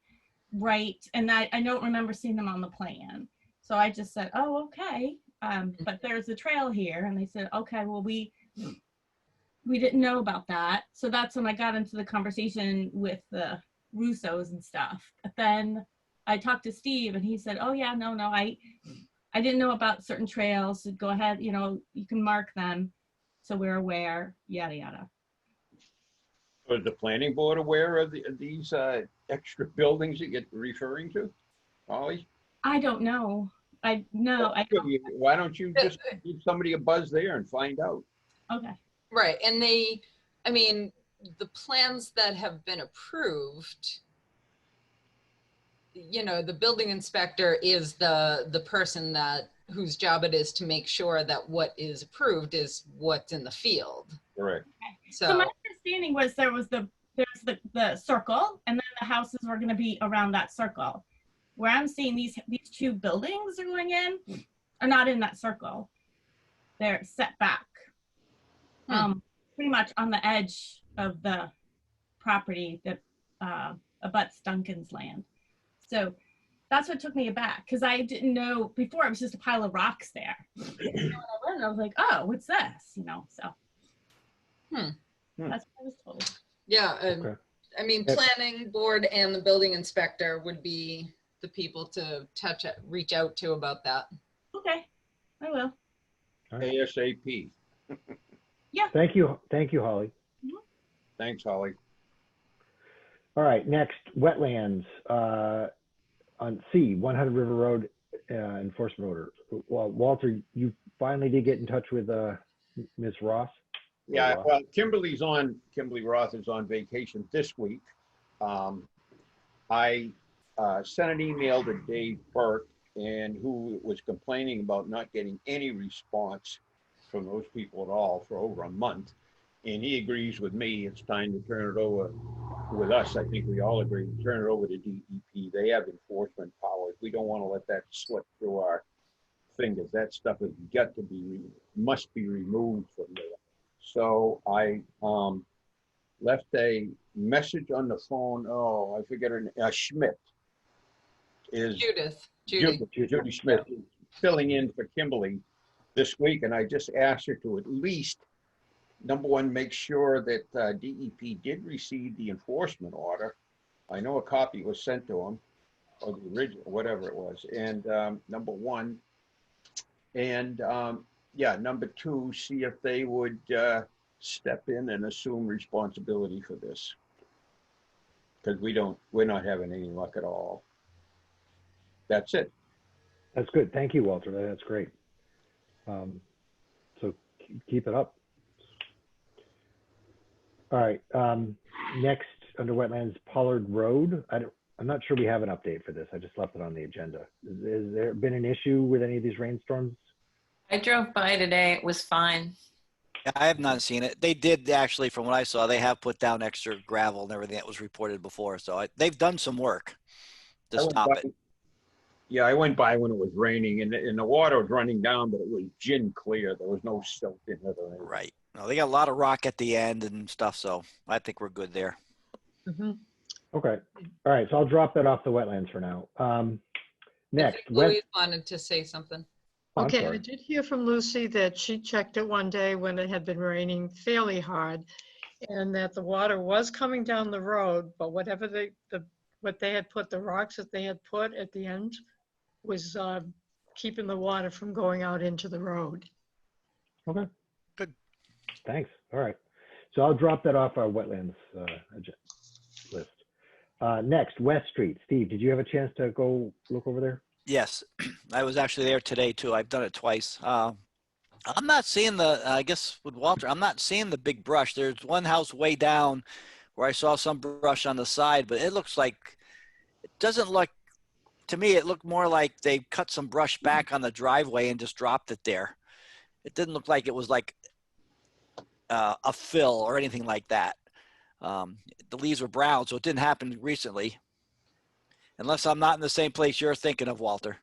right? And I don't remember seeing them on the plan. So I just said, oh, okay. But there's a trail here, and they said, okay, well, we didn't know about that. So that's when I got into the conversation with the Russos and stuff. But then I talked to Steve and he said, oh yeah, no, I didn't know about certain trails. So go ahead, you can mark them so we're aware, yada, yada. Was the planning board aware of these extra buildings that you're referring to, Holly? I don't know. Why don't you just give somebody a buzz there and find out? Okay. right. And the plans that have been approved, the building inspector is the person whose job it is to make sure that what is approved is what's in the field. Correct. So my understanding was there's the circle, and then the houses were going to be around that circle. Where I'm seeing these 2 buildings are going in are not in that circle. They're set back, pretty much on the edge of the property that abuts Duncan's land. So that's what took me aback, because I didn't know before. It was just a pile of rocks there. And I was like, oh, what's this? So that's what I was told. Yeah. Okay. Planning board and the building inspector would be the people to reach out to about that. Okay, I will. ASAP. Yeah. Thank you, Holly. Thanks, Holly. All right, next, wetlands on C, 100 River Road enforcement order. Well, Walter, you finally did get in touch with Ms. Ross? Yeah, well, Kimberly Roth is on vacation this week. I sent an email to Dave Burke, and who was complaining about not getting any response from those people at all for over a month. And he agrees with me. It's time to turn it over with us. I think we all agree to turn it over to DEP. They have enforcement powers. We don't want to let that slip through our fingers. That stuff has got to must be removed from there. So I left a message on the phone. Oh, I forget her name. Schmidt. is Judy. Judy Smith, is filling in for Kimberly this week, and I just asked her to at least, number one, make sure that DEP did receive the enforcement order. I know a copy was sent to them, or the original, whatever it was, and number one. And yeah, number two, see if they would step in and assume responsibility for this. Because we're not having any luck at all. That's it. That's good. Thank you, Walter. That's great. So keep it up. All right. Next, under wetlands, Pollard Road. I'm not sure we have an update for this. I just left it on the agenda. Has there been an issue with any of these rainstorms? I drove by today. It was fine. Yeah, I have not seen it. They did actually, from what I saw, they have put down extra gravel and everything that was reported before. So they've done some work to stop it. Yeah, I went by when it was raining, and the water was running down, but it was gin clear. There was no silt in it or anything. Right. No, they got a lot of rock at the end and stuff, so I think we're good there. Mhm. Okay. All right. So I'll drop that off the wetlands for now. Next, Louise wanted to say something. Oh, I'm Okay, I sorry. did hear from Lucy that she checked it one day when it had been raining fairly hard, and that the water was coming down the road, but whatever what they had put, the rocks that they had put at the end was keeping the water from going out into the road. Okay. Good. Thanks. All right. So I'll drop that off our wetlands list. Next, West Street. Steve, did you have a chance to go look over there? Yes, I was actually there today too. I've done it twice. I'm not seeing I guess with Walter, I'm not seeing the big brush. There's one house way down where I saw some brush on the side, but it looks like, it doesn't look, to me, it looked more like they cut some brush back on the driveway and just dropped it there. It didn't look like it was like a fill or anything like that. The leaves were brown, so it didn't happen recently. Unless I'm not in the same place you're thinking of, Walter.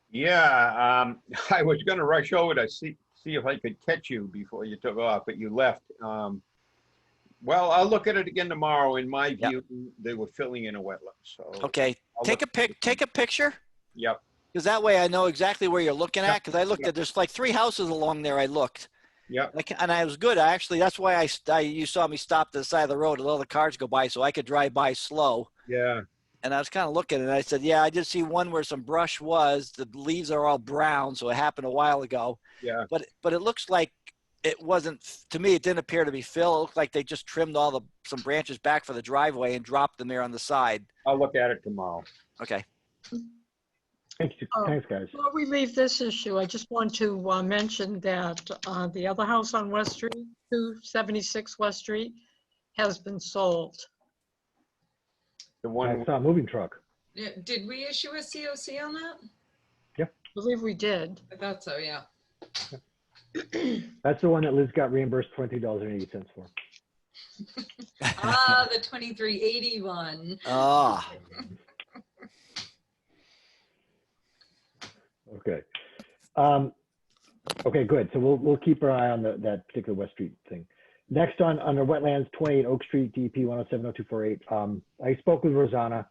Yeah, I was going to rush over to see if I could catch you before you took off, but you left. Well, I'll look at it again tomorrow. In my view, they were filling in a wetland. So Okay, take a picture. Yep. Because that way I know exactly where you're looking at. Because I looked at, there's like 3 houses along there. I looked. Yep. And I was good. Actually, that's why you saw me stop to the side of the road and let all the cars go by so I could drive by slow. Yeah. And I was kind of looking and I said, yeah, I did see one where some brush was. The leaves are all brown, so it happened a while ago. Yeah. But it looks like it wasn't, to me, it didn't appear to be fill. It looked like they just trimmed some branches back for the driveway and dropped them there on the side. I'll look at it tomorrow. Okay. Thanks, guys. Before we leave this issue, I just want to mention that the other house on West Street, 276 West Street, has been sold. The one I saw a moving truck. Yeah, did we issue a COC on that? I believe we did. I thought so, yeah. That's the one that Liz got reimbursed $20.80 for. Ah, the 2380 one. Ah. Okay. Okay, good. So we'll keep our eye on that particular West Street thing. Next under wetlands, 28 Oak Street, DEP 1070248. I spoke with Rosanna.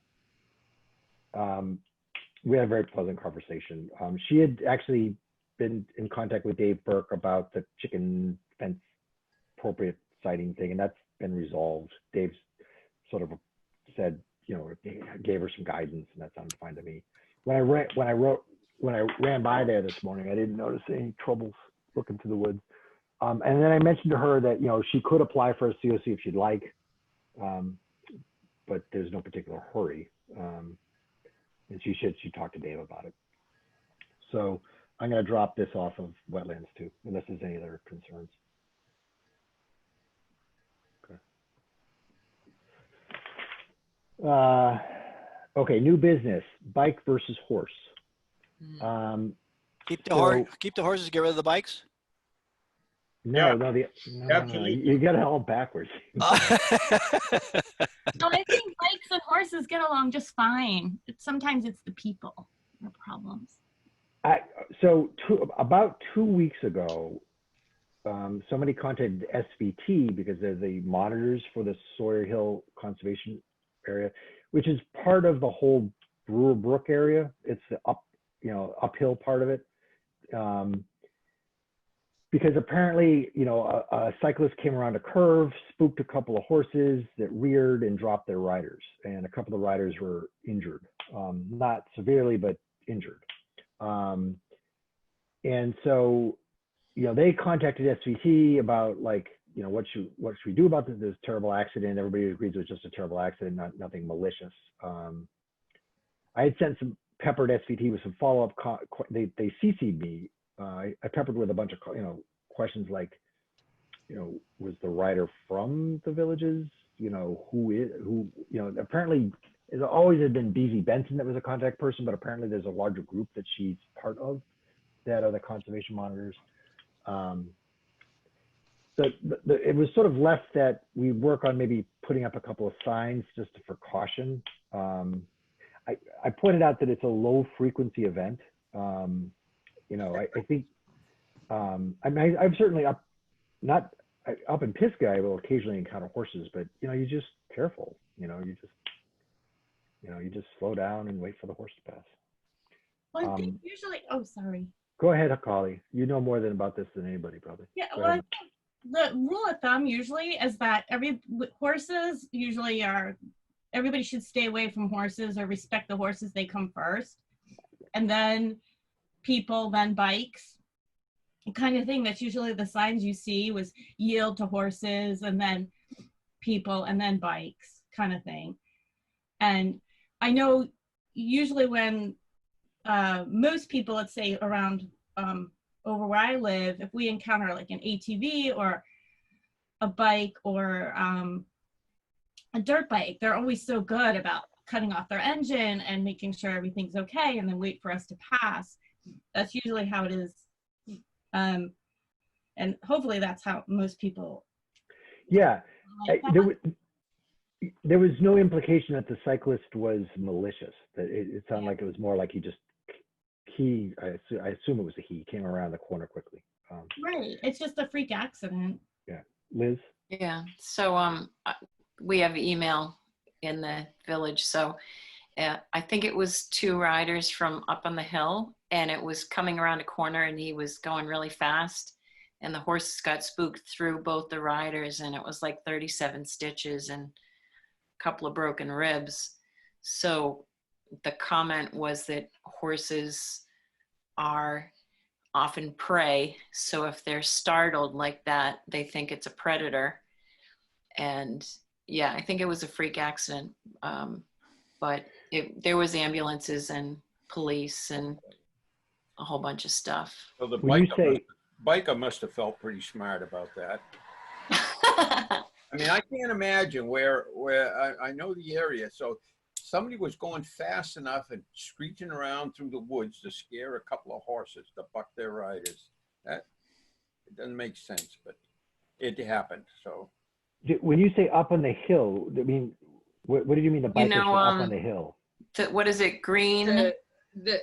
We had a very pleasant conversation. She had actually been in contact with Dave Burke about the chicken fence appropriate siting thing, and that's been resolved. Dave's sort of said, gave her some guidance, and that sounded fine to me. When I ran by there this morning, I didn't notice any troubles looking through the woods. And then I mentioned to her that, she could apply for a COC if she'd like, but there's no particular hurry. And she talk to Dave about it. So I'm going to drop this off of wetlands too, unless there's any other concerns. Okay. Okay, new business, bike versus horse. Keep the horses, get rid of the bikes. No, Absolutely. You got it all backwards. No, I think bikes and horses get along just fine. Sometimes it's the people, the problems. About 2 weeks ago, somebody contacted SVT because they're the monitors for the Sawyer Hill Conservation Area, which is part of the whole Brewer Brook area. It's the uphill part of it. Because apparently, a cyclist came around a curve, spooked a couple of horses that reared and dropped their riders. And a couple of the riders were injured, not severely, but injured. And so, they contacted SVT about what should we do about this terrible accident? Everybody agrees it was just a terrible accident, nothing malicious. I had sent some peppered SVT with some follow-up. They CC'd me. I peppered with a bunch of questions like, was the rider from the villages? Who apparently it always had been BZ Benson that was a contact person, but apparently there's a larger group that she's part of that are the conservation monitors. It was sort of left that we work on maybe putting up a couple of signs just for caution. I pointed out that it's a low frequency event. I think I'm certainly up in Pisgah. I will occasionally encounter horses, but you're just careful. You just slow down and wait for the horse to pass. Well, I think usually, oh, sorry. Go ahead, Holly. You know more about this than anybody, probably. Yeah, well, I think the rule of thumb usually is that horses usually everybody should stay away from horses or respect the horses. They come first, and then people, then bikes, kind of thing. That's usually the signs you see was yield to horses, and then people, and then bikes, kind of thing. And I know usually when most people, let's say around over where I live, if we encounter like an ATV or a bike or a dirt bike, they're always so good about cutting off their engine and making sure everything's okay and then wait for us to pass. That's usually how it is. And hopefully that's how most people. Yeah. There was no implication that the cyclist was malicious. That it sounded like it was more like I assume it was a he, came around the corner quickly. Right. It's just a freak accident. Yeah. Liz? Yeah. So we have email in the village. So I think it was 2 riders from up on the hill, and it was coming around a corner and he was going really fast, and the horse got spooked through both the riders, and it was like 37 stitches and a couple of broken ribs. So the comment was that horses are often prey. So if they're startled like that, they think it's a predator. And yeah, I think it was a freak accident. But there was ambulances and police and a whole bunch of stuff. So the When you say biker must have felt pretty smart about that. I mean, I can't imagine where I know the area. So somebody was going fast enough and screeching around through the woods to scare a couple of horses to buck their riders. That it doesn't make sense, but it happened. So when you say up on the hill, I mean, what did you mean the bikers were up on the hill? What is it? Green? The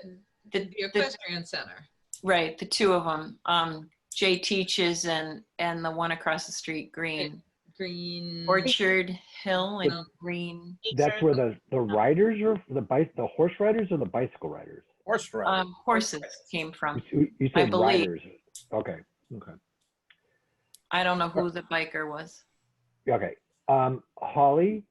equestrian center. Right, the 2 of them. Jay Teaches and the one across the street, Green. Green. Orchard Hill and Green. That's where the riders are, the horse riders or the bicycle riders? horse riders. Horses came from. You I said believe. riders. Okay. Okay. I don't know who the biker was. Okay. Holly,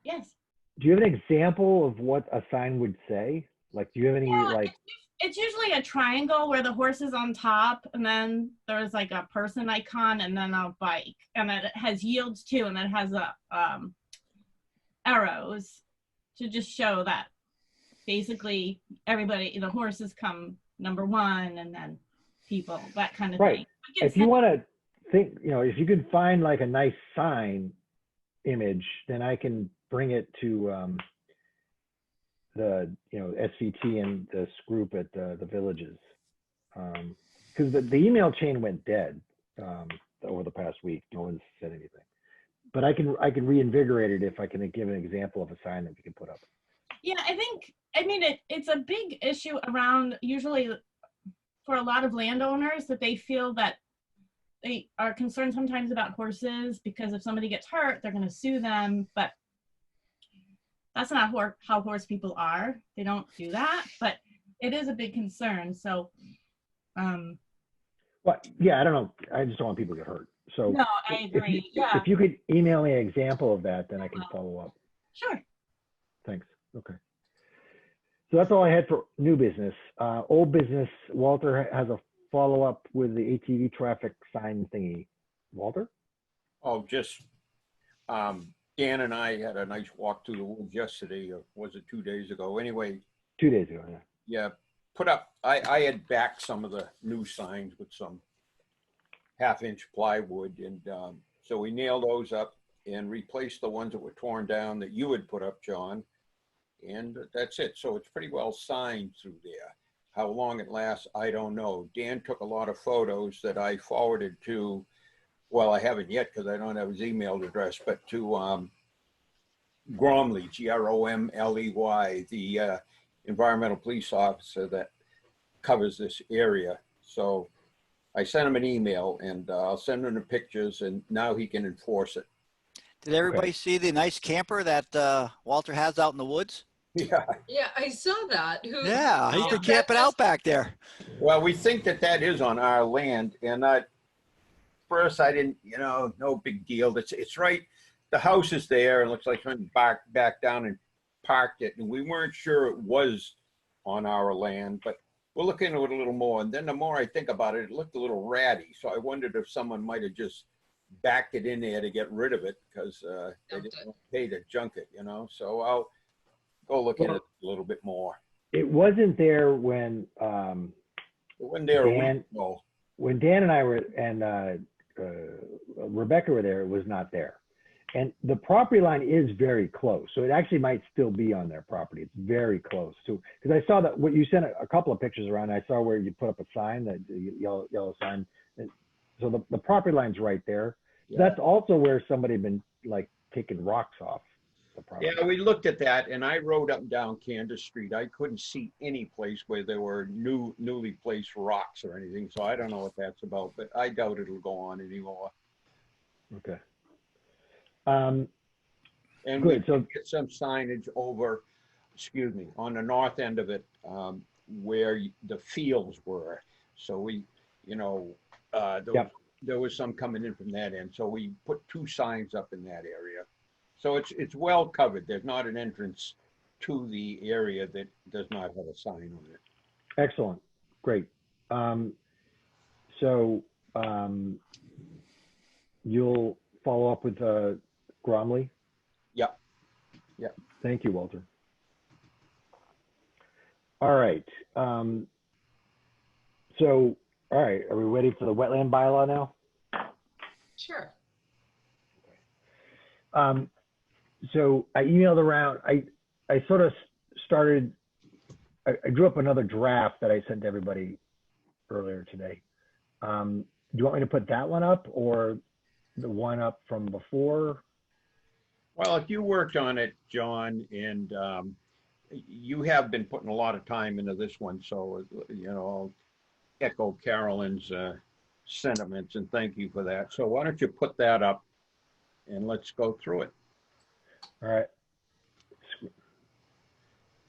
Yes. do you have an example of what a sign would say? Like, do you have any like? It's usually a triangle where the horse is on top, and then there's like a person icon, and then a bike, and then it has yields too, and it has a arrows to just show that basically everybody, the horses come number 1, and then people, that kind of Right. thing. If you want to think, if you can find like a nice sign image, then I can bring it to the SVT and this group at the villages, because the email chain went dead over the past week. No one's said anything, but I can reinvigorate it if I can give an example of a sign that we can put up. Yeah, I mean, it's a big issue around, usually for a lot of landowners, that they feel that they are concerned sometimes about horses because if somebody gets hurt, they're going to sue them. But that's not how horse people are. They don't do that, but it is a big concern. So, Well, yeah, I don't know. I just don't want people to get hurt. So no, I agree. Yeah, if you could email me an example of that, then I can follow up. sure. Thanks. Okay. So that's all I had for new business. Old business, Walter has a follow-up with the ATV traffic sign thingy. Walter? Oh, just, Dan and I had a nice walk through the woods yesterday, or was it 2 days ago? Anyway, 2 days ago, yeah. yeah, put up, I had backed some of the new signs with some 1/2-inch plywood, and so we nailed those up and replaced the ones that were torn down that you had put up, John. And that's it. So it's pretty well signed through there. How long it lasts, I don't know. Dan took a lot of photos that I forwarded to, well, I haven't yet because I don't have his email address, but to Gromley, Gromley, the environmental police officer that covers this area. So I sent him an email, and I'll send him the pictures, and now he can enforce it. Did everybody see the nice camper that Walter has out in the woods? Yeah. Yeah, I saw that. Yeah, he could camp it out back there. Well, we think that that is on our land, and first I didn't, no big deal. It's right. The house is there, and looks like someone back down and parked it, and we weren't sure it was on our land, but we'll look into it a little more. And then the more I think about it, it looked a little ratty. So I wondered if someone might have just backed it in there to get rid of it because they didn't pay to junk it, So I'll go look at it a little bit more. It wasn't there when When they were Dan, when Dan and I were and Rebecca were there, it was not there. And the property line is very close, so it actually might still be on their property. It's very close to, because I saw that what you sent a couple of pictures around. I saw where you put up a sign, that yellow sign. So the property line's right there. Yeah. That's also where somebody had been like taking rocks off the property. Yeah, we looked at that, and I rode up and down Candace Street. I couldn't see any place where there were newly placed rocks or anything, so I don't know what that's about, but I doubt it'll go on anymore. Okay. And Good, we so- did get some signage over, on the north end of it, where the fields were. So we, there was some coming in from that end. So we put 2 signs up in that area. So it's well covered. There's not an entrance to the area that does not have a sign on it. Excellent. Great. So you'll follow up with Gromley? Yep. Yep. Thank you, Walter. All right. So, all right, are we ready for the wetland bylaw now? Sure. So I emailed around, I sort of started, I drew up another draft that I sent to everybody earlier today. Do you want me to put that one up or the one up from before? Well, if you worked on it, John, and you have been putting a lot of time into this one, so, I'll echo Carolyn's sentiments and thank you for that. So why don't you put that up and let's go through it. All right.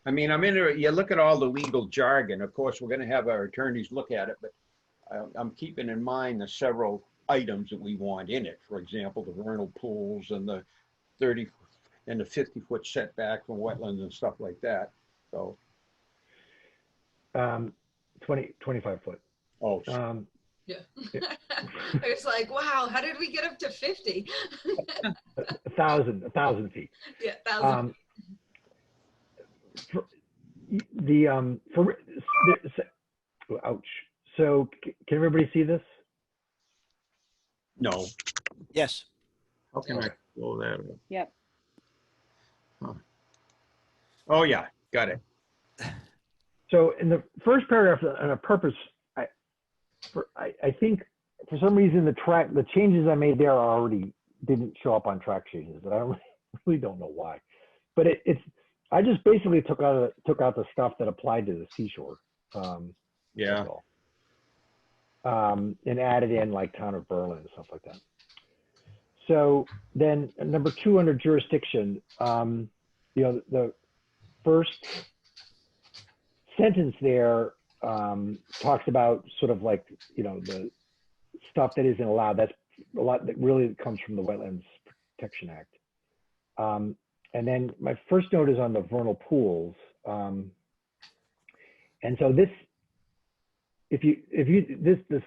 I mean, you look at all the legal jargon. Of course, we're going to have our attorneys look at it, but I'm keeping in mind the several items that we want in it. For example, the vernal pools and the 30 and the 50-foot setback from wetlands and stuff like that. So 25 foot. Oh, Yeah. I was like, wow, how did we get up to 50? 1,000 feet. Yeah, 1,000. Ouch. So can everybody see this? no. Yes. How can I blow that up? Yep. Huh. Oh, yeah. Got it. So in the first paragraph, on a purpose, I think for some reason the changes I made there already didn't show up on track changes, but I really don't know why. But I just basically took out the stuff that applied to the seashore. Yeah. And added in like town of Berlin and stuff like that. So then number 2 under jurisdiction, the first sentence there talks about sort of like, the stuff that isn't allowed. That's a lot that really comes from the Wetlands Protection Act. And then my first note is on the vernal pools. And so this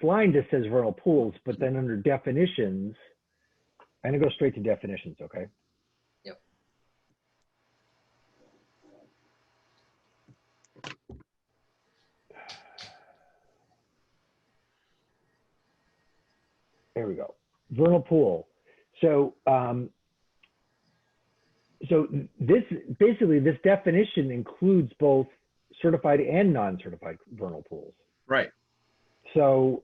line just says vernal pools, but then under definitions, I'm gonna go straight to definitions, okay? Yep. There we go. Vernal pool. So, so this definition includes both certified and non-certified vernal pools. Right. So,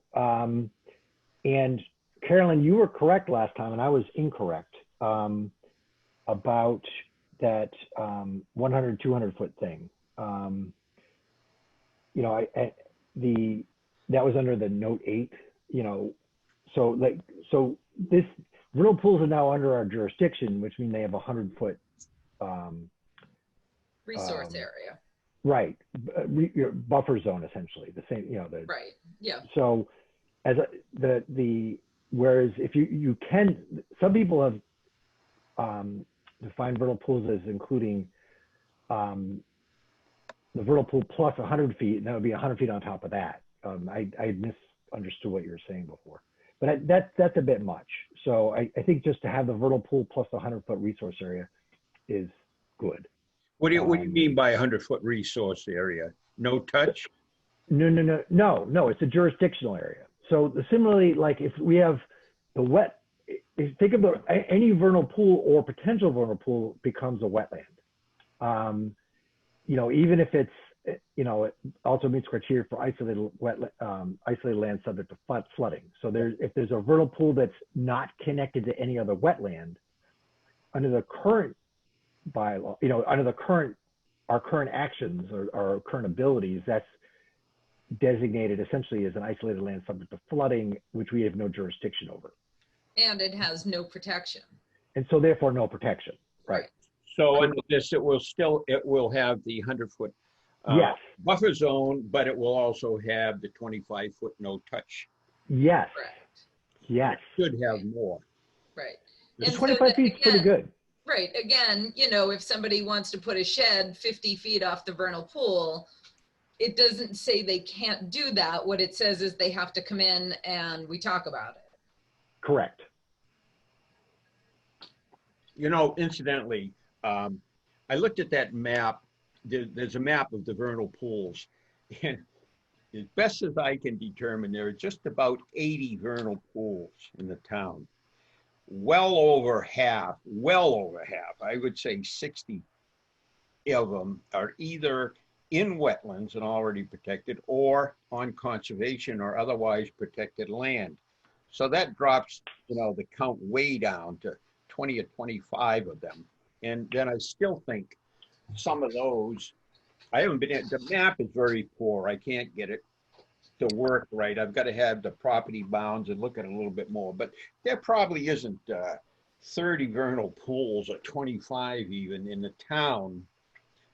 and Carolyn, you were correct last time, and I was incorrect about that 100, 200 foot thing. That was under the note 8. So this vernal pools are now under our jurisdiction, which means they have 100 foot Resource area. Right, your buffer zone essentially, the same, Right, yeah. So as whereas if you can, some people have defined vernal pools as including the vernal pool plus 100 feet, and that would be 100 feet on top of that. I misunderstood what you were saying before, but that's a bit much. So I think just to have the vernal pool plus 100 foot resource area is good. What do you mean by 100 foot resource area? No touch? No, it's a jurisdictional area. So similarly, like if we have if you think about any vernal pool or potential vernal pool becomes a wetland. Even if it's, it also meets criteria for isolated land subject to flooding. So if there's a vernal pool that's not connected to any other wetland, under the current bylaw, under our current actions or our current abilities, that's designated essentially as an isolated land subject to flooding, which we have no jurisdiction over. And it has no protection. And so therefore no protection, right? So under this, it will have the 100 foot yes. buffer zone, but it will also have the 25 foot no touch. Yes. Correct. Yes. It should have more. Right. The And 25 feet is pretty good. Right. Again, if somebody wants to put a shed 50 feet off the vernal pool, it doesn't say they can't do that. What it says is they have to come in and we talk about it. Correct. Incidentally, I looked at that map. There's a map of the vernal pools. And as best as I can determine, there are just about 80 vernal pools in the town. Well over half, I would say 60 of them are either in wetlands and already protected or on conservation or otherwise protected land. So that drops, the count way down to 20 or 25 of them. And then I still think some of those, I haven't been the map is very poor. I can't get it to work right. I've got to have the property bounds and look at it a little bit more, but there probably isn't 30 vernal pools or 25 even in the town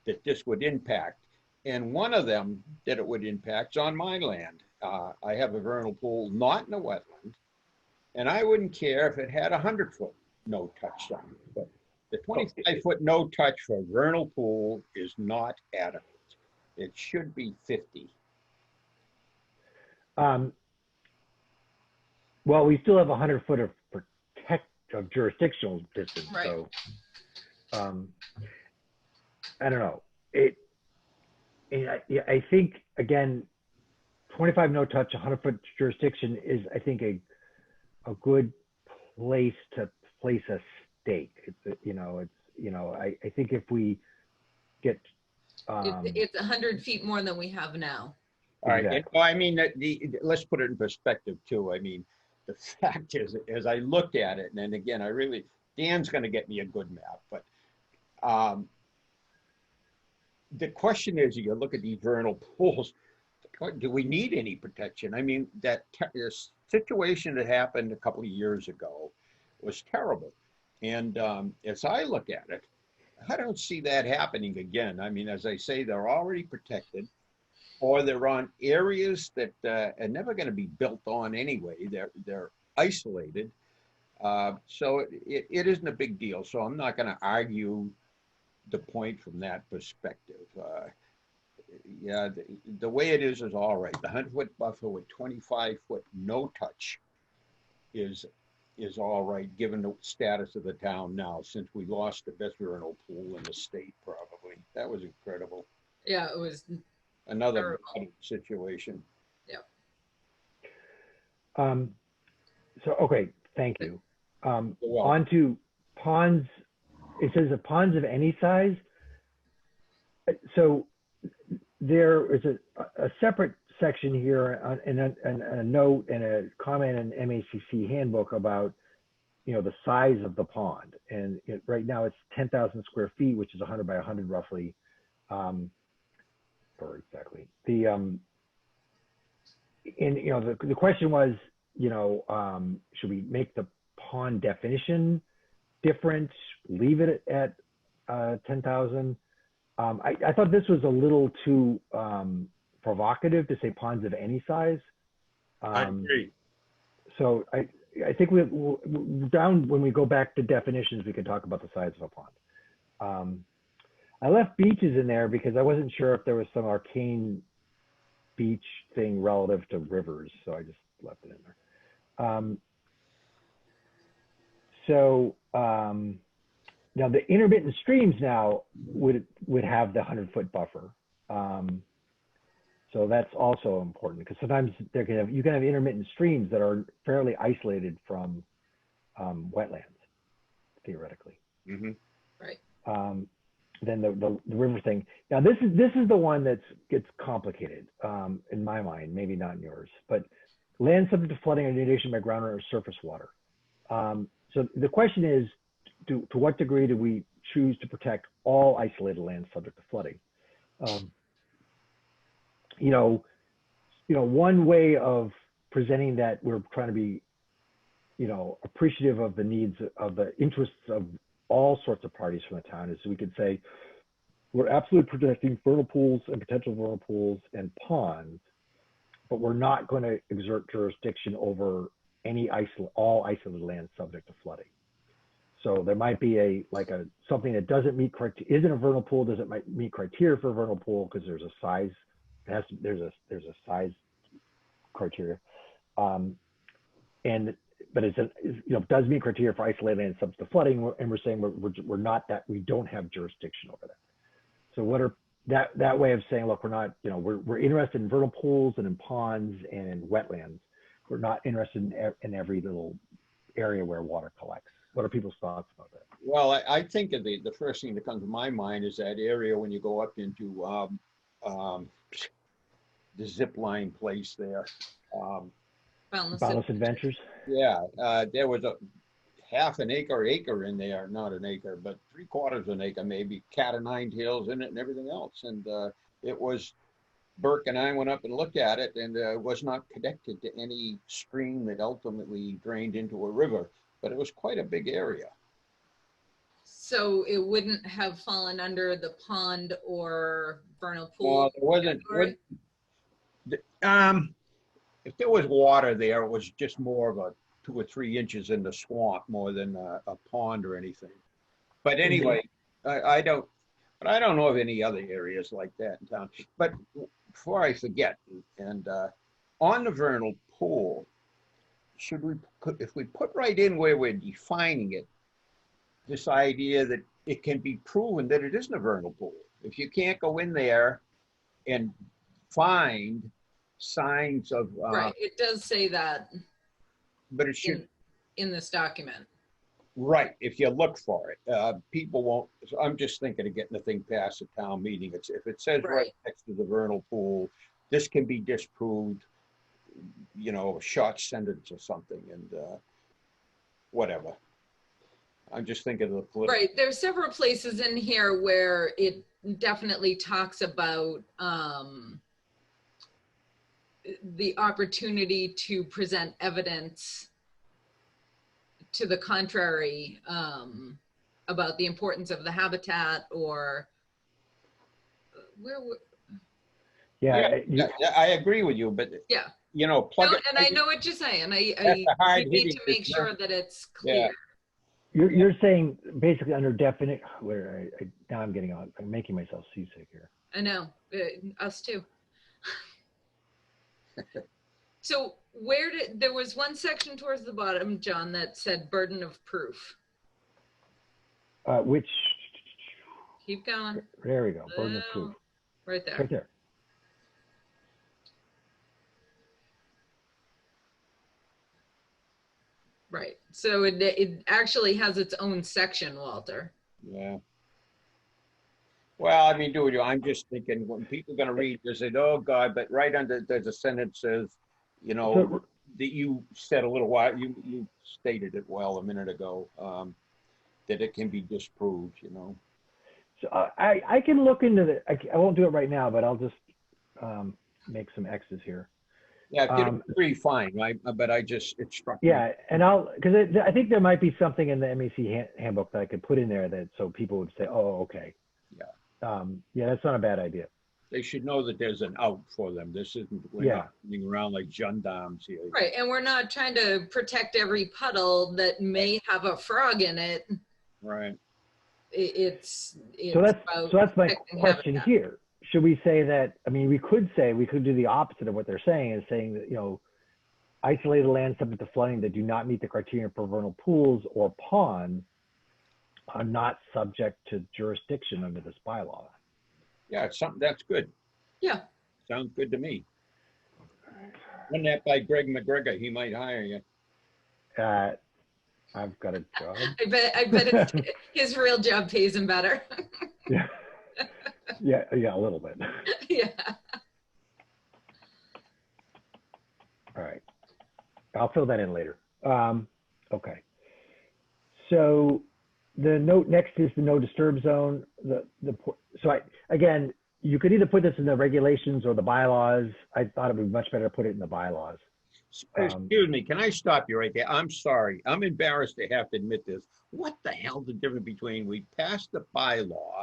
that this would impact. And one of them that it would impact is on my land. I have a vernal pool not in a wetland, and I wouldn't care if it had 100 foot no touch on it, but the 25 foot no touch for a vernal pool is not adequate. It should be 50. Well, we still have 100 foot of jurisdictional distance. Right. So, I don't know. I think again, 25 no touch, 100 foot jurisdiction is, I think, a good place to place a stake. I think if we get, it's 100 feet more than we have now. All right. Exactly. I mean, let's put it in perspective too. I mean, the fact is, as I looked at it, and then again, Dan's going to get me a good map, but the question is, you look at these vernal pools, do we need any protection? I mean, that situation that happened a couple of years ago was terrible. And as I look at it, I don't see that happening again. I mean, as I say, they're already protected, or they're on areas that are never going to be built on anyway. They're isolated. So it isn't a big deal. So I'm not going to argue the point from that perspective. Yeah, the way it is all right. The 100-foot buffer with 25-foot no touch is all right, given the status of the town now, since we lost the best vernal pool in the state, probably. That was incredible. Yeah, it was Another terrible situation. So, okay, thank you. You're welcome. On to ponds. It says the ponds of any size. So there is a separate section here and a note and a comment in MACC handbook about, the size of the pond. And right now it's 10,000 square feet, which is 100 by 100 roughly. Or exactly. The question was, should we make the pond definition different, leave it at 10,000? I thought this was a little too provocative to say ponds of any size. I agree. So I think we'll down when we go back to definitions, we can talk about the size of a pond. I left beaches in there because I wasn't sure if there was some arcane beach thing relative to rivers, so I just left it in there. Now the intermittent streams now would have the 100-foot buffer. So that's also important because sometimes you can have intermittent streams that are fairly isolated from wetlands, theoretically. Mm-hmm. right. Then the river thing. Now this is the one that gets complicated in my mind, maybe not in yours, but land subject to flooding or inundation by groundwater or surface water. So the question is, to what degree do we choose to protect all isolated land subject to flooding? One way of presenting that we're trying to be, appreciative of the needs of the interests of all sorts of parties from the town is we could say, we're absolutely protecting vernal pools and potential vernal pools and ponds, but we're not going to exert jurisdiction over all isolated land subject to flooding. So there might be something that doesn't meet criteria, isn't a vernal pool, doesn't meet criteria for a vernal pool because there's a size, there's a size criteria, but does meet criteria for isolated land subject to flooding, and we're saying we're not that, we don't have jurisdiction over that. So what are that way of saying, look, we're not, we're interested in vernal pools and in ponds and in wetlands. We're not interested in every little area where water collects. What are people's thoughts about that? Well, I think of the first thing that comes to my mind is that area when you go up into the zip line place there. Boundless Adventures? Yeah, there was a half an acre in there, not an acre, but 3/4 an acre, maybe cat o' nine tails in it and everything else. And it was, Burke and I went up and looked at it, and it was not connected to any stream that ultimately drained into a river, but it was quite a big area. So it wouldn't have fallen under the pond or vernal pool? Well, there wasn't. If there was water there, it was just more of a 2 or 3 inches in the swamp more than a pond or anything. But anyway, I don't know of any other areas like that in town. But before I forget, and on the vernal pool, if we put right in where we're defining it, this idea that it can be proven that it isn't a vernal pool. If you can't go in there and find signs of right, it does say that, but it should in this document. Right, if you look for it, people won't. So I'm just thinking of getting the thing past the town meeting. If it says right next to the vernal pool, this can be disproved, a short sentence or something, and whatever. I'm just thinking of the political. Right, there's several places in here where it definitely talks about the opportunity to present evidence to the contrary about the importance of the habitat or where, Yeah, I agree with you, but yeah. you know, plug No, it. and I know what you're saying. That's I the hard we need hitting to make business. sure that it's clear. you're saying basically under definite, where now I'm getting on, I'm making myself seasick here. I know, us too. So where did, there was one section towards the bottom, John, that said burden of proof. Which, Keep going. there we go, burden of proof. Right there. Right there. Right. So it actually has its own section, Walter. Yeah. Well, I mean, dude, I'm just thinking when people are going to read, they say, oh, God, but right under, there's a sentence says, you know, that you said a little while, you stated it well a minute ago, that it can be disproved, you know. So I can look into the, I won't do it right now, but I'll just make some X's here. Yeah, if you agree, fine, right? But I just, it struck me. Yeah, and because I think there might be something in the MAC handbook that I could put in there that so people would say, oh, okay. Yeah. Yeah, that's not a bad idea. They should know that there's an out for them. This isn't, we're not running around like gendarmes here. Right. And we're not trying to protect every puddle that may have a frog in it. Right. It's so that's my question here. Should we say that, I mean, we could do the opposite of what they're saying, is saying that, you know, isolated land subject to flooding that do not meet the criteria for vernal pools or ponds are not subject to jurisdiction under this bylaw. Yeah, it's something that's good. Yeah. Sounds good to me. Run that by Greg McGregor, he might hire you. I've got a job. I bet his real job pays him better. Yeah. Yeah, a little bit. Yeah. All right. I'll fill that in later. Okay. So the note next is the no disturb zone. Again, you could either put this in the regulations or the bylaws. I thought it would be much better to put it in the bylaws. Excuse me, can I stop you right there? I'm sorry. I'm embarrassed to have to admit this. What the hell's the difference between we passed the bylaw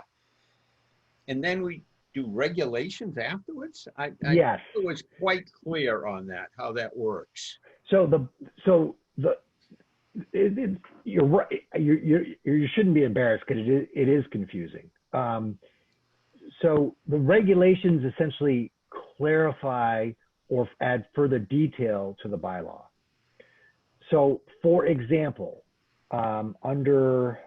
and then we do regulations afterwards? Yes. It was quite clear on that, how that works. So you're right. You shouldn't be embarrassed because it is confusing. So the regulations essentially clarify or add further detail to the bylaw. So, for example, under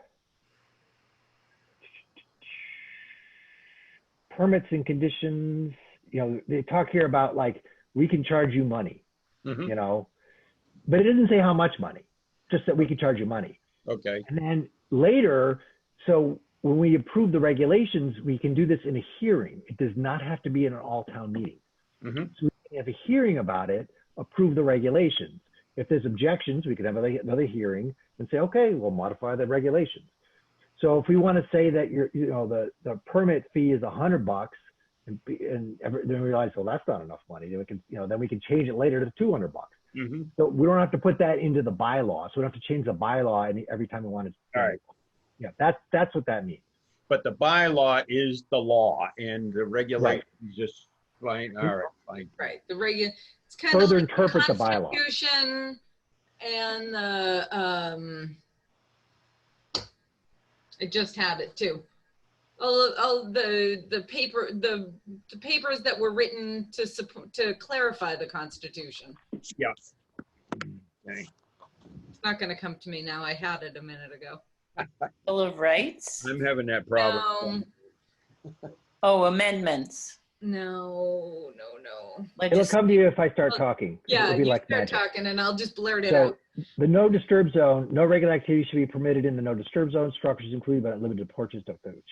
permits and conditions, you know, they talk here about like, we can charge you money, you know, but it doesn't say how much money, just that we can charge you money. Okay. And then later, so when we approve the regulations, we can do this in a hearing. It does not have to be in an all-town meeting. So we can have a hearing about it, approve the regulations. If there's objections, we could have another hearing and say, okay, we'll modify the regulations. So if we want to say that the permit fee is $100 and then we realize, well, that's not enough money, then we can, then we can change it later to $200. So we don't have to put that into the bylaw. So we don't have to change the bylaw every time we want to. All right. Yeah, that's what that means. But the bylaw is the law and the regulation is just fine. All right, fine. Right. It's kind Further of like interpret the bylaw. Constitution and the I just had it too. All the papers that were written to clarify the Constitution. Yes. Okay. It's not going to come to me now. I had it a minute ago. Bill of Rights? I'm having that problem. Oh, amendments. No. It'll come to you if I start talking. Yeah, It'll be you like start magic. talking and I'll just blurt it So out. the no disturb zone, no regular activity should be permitted in the no disturb zone. Structures included but not limited to porches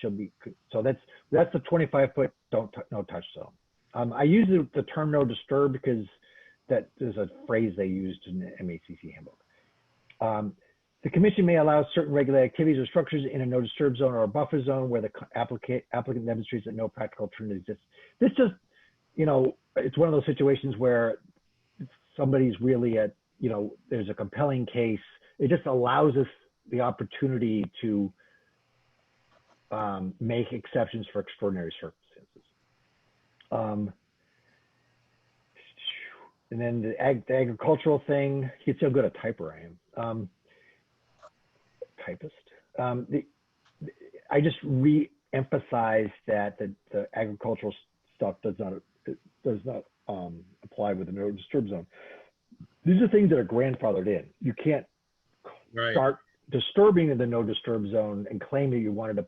should be. So that's the 25-foot no touch zone. I use the term no disturb because that is a phrase they used in the MACC handbook. The commission may allow certain regular activities or structures in a no disturb zone or a buffer zone where the applicant demonstrates that no practical alternative exists. This just, it's one of those situations where somebody's really there's a compelling case. It just allows us the opportunity to make exceptions for extraordinary circumstances. And then the agricultural thing, you can see how good a typer I am. Typist. I just re-emphasize that the agricultural stuff does not apply with the no disturb zone. These are things that are grandfathered in. You can't start disturbing the no disturb zone and claim that you wanted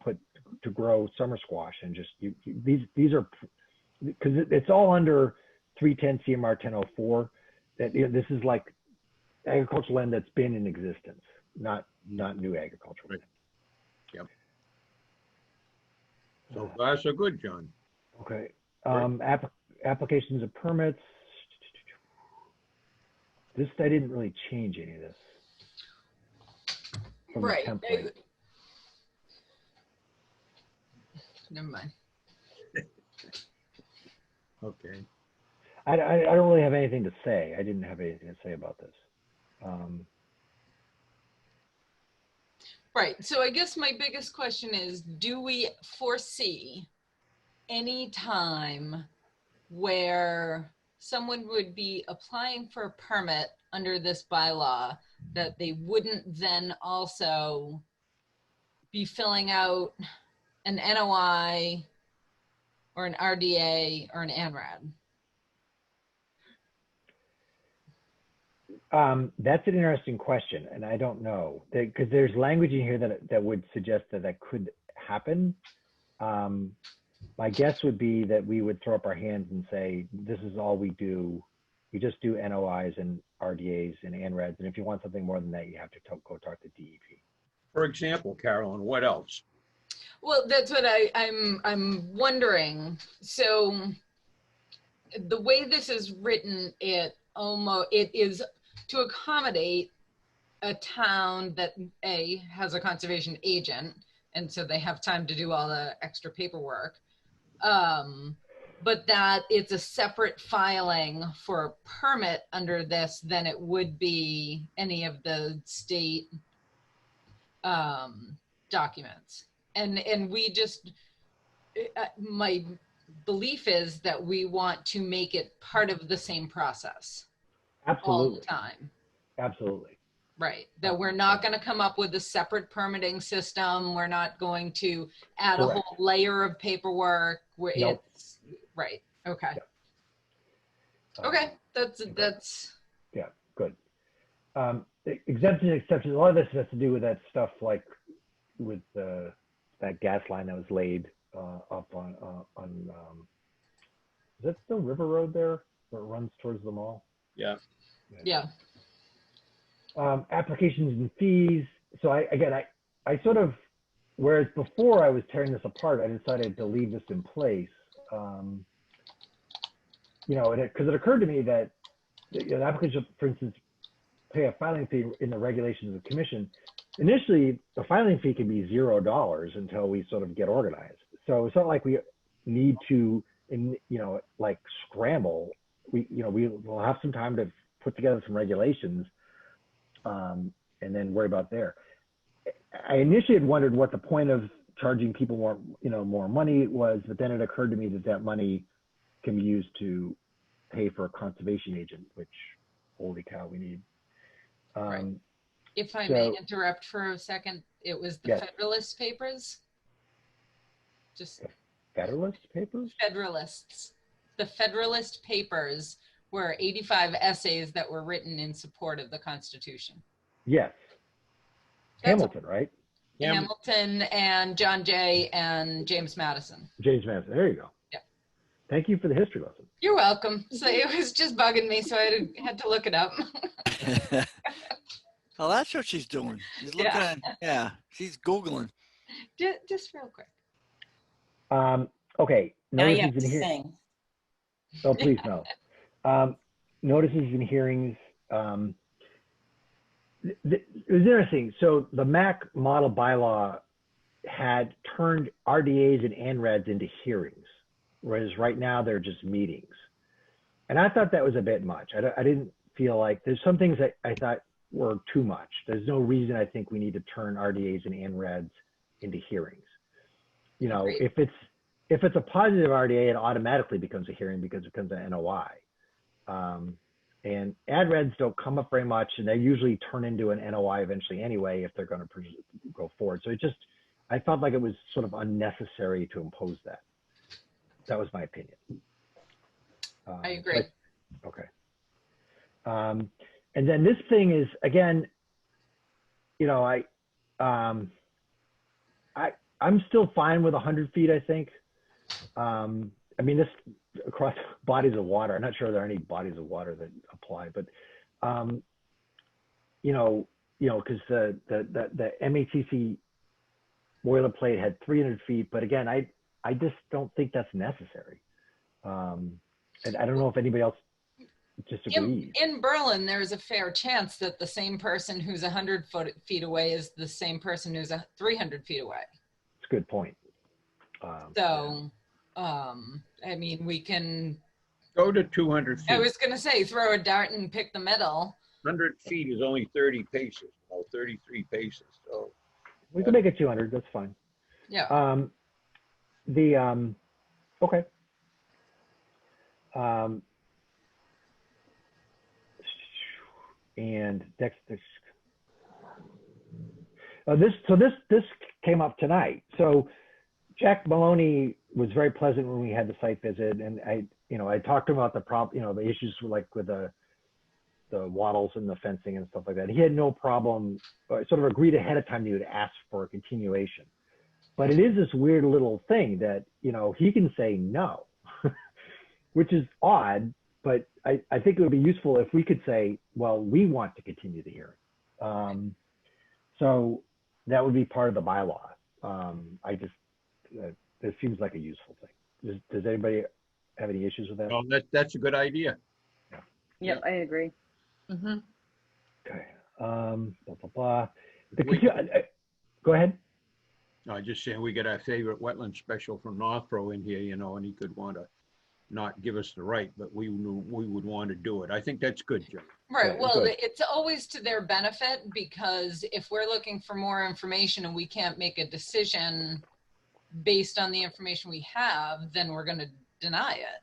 to grow summer squash and just these are, because it's all under 310 CMR 1004. That this is like agricultural land that's been in existence, not new agricultural land. Yep. So far, so good, John. Okay. Applications of permits. This, I didn't really change any of this. From the Right. template. Never mind. Okay. I don't really have anything to say. I didn't have anything to say about this. Right. So I guess my biggest question is, do we foresee any time where someone would be applying for a permit under this bylaw that they wouldn't then also be filling out an NOI or an RDA or an ANRAD? That's an interesting question, and I don't know, because there's language in here that would suggest that could happen. My guess would be that we would throw up our hands and say, this is all we do. We just do NOIs and RDAs and ANRADs, and if you want something more than that, you have to go talk to DEP. For example, Carolyn, what else? Well, that's what I'm wondering. So the way this is written, it is to accommodate a town that has a conservation agent, and so they have time to do all the extra paperwork, but that it's a separate filing for a permit under this than it would be any of the state documents. And we just, my belief is that we want to make it part of the same process. Absolutely. All the time. Absolutely. Right. That we're not going to come up with a separate permitting system. We're not going to add a whole layer of paperwork where it's right. Okay. Yeah. Okay. That's. Yeah. Good. Exemptions, exceptions. A lot of this has to do with that stuff, like with that gas line that was laid up on is that still River Road there, where it runs towards the mall? Yeah. Yeah. Applications and fees. So I sort of, whereas before I was tearing this apart, I decided to leave this in place. Because it occurred to me that the applicant, for instance, pay a filing fee in the regulations of the commission. Initially, the filing fee can be $0 until we sort of get organized. So it's not like we need to, like scramble. We'll have some time to put together some regulations and then worry about there. I initially had wondered what the point of charging people more money was, but then it occurred to me that money can be used to pay for a conservation agent, which, holy cow, we need. Right. If I may interrupt for a second, it was the Federalist Papers. Just Federalist Papers? Federalists. The Federalist Papers were 85 essays that were written in support of the Constitution. Yes. Hamilton, right? Hamilton and John Jay and James Madison. James Madison. There you go. Yeah. Thank you for the history lesson. You're welcome. So it was just bugging me, so I had to look it up. Oh, that's what she's doing. She's looking at, she's Googling. Just real quick. Okay. Now you have Notices to and sing. Oh, please no. Notices and hearings. It was interesting. So the MAC model bylaw had turned RDAs and ANRADs into hearings, whereas right now they're just meetings. And I thought that was a bit much. I didn't feel like, there's some things that I thought were too much. There's no reason I think we need to turn RDAs and ANRADs into hearings. you know, Agreed. if it's a positive RDA, it automatically becomes a hearing because it becomes an NOI. And ad reds don't come up very much, and they usually turn into an NOI eventually anyway if they're going to go forward. So I felt like it was sort of unnecessary to impose that. That was my opinion. I agree. Okay. And then this thing is, again, you know, I'm still fine with 100 feet, I think. I mean, this across bodies of water, I'm not sure there are any bodies of water that apply, but, you know, because the MATC boilerplate had 300 feet, but again, I just don't think that's necessary. And I don't know if anybody else disagrees. In Berlin, there's a fair chance that the same person who's 100 feet away is the same person who's 300 feet away. It's a good point. I mean, we can Go to 200 feet. I was gonna say, throw a dart and pick the middle. 100 feet is only 30 paces, 33 paces. So We can make it 200, that's fine. Yeah. Okay. And next, this came up tonight. So Jack Maloney was very pleasant when we had the site visit, and I talked to him about the issues with the wattles and the fencing and stuff like that. He had no problem, sort of agreed ahead of time that he would ask for a continuation. But it is this weird little thing that, he can say no, which is odd, but I think it would be useful if we could say, well, we want to continue the hearing. So that would be part of the bylaw. It seems like a useful thing. Does anybody have any issues with that? well, that's a good idea. Yep, I agree. Mm-hmm. Okay. Blah, blah, blah. We- Go ahead. No, just saying we got our favorite wetland special from Northborough in here, and he could want to not give us the right, but we knew we would want to do it. I think that's good, Joe. Right. Yeah, Well, good. it's always to their benefit, because if we're looking for more information and we can't make a decision based on the information we have, then we're going to deny it.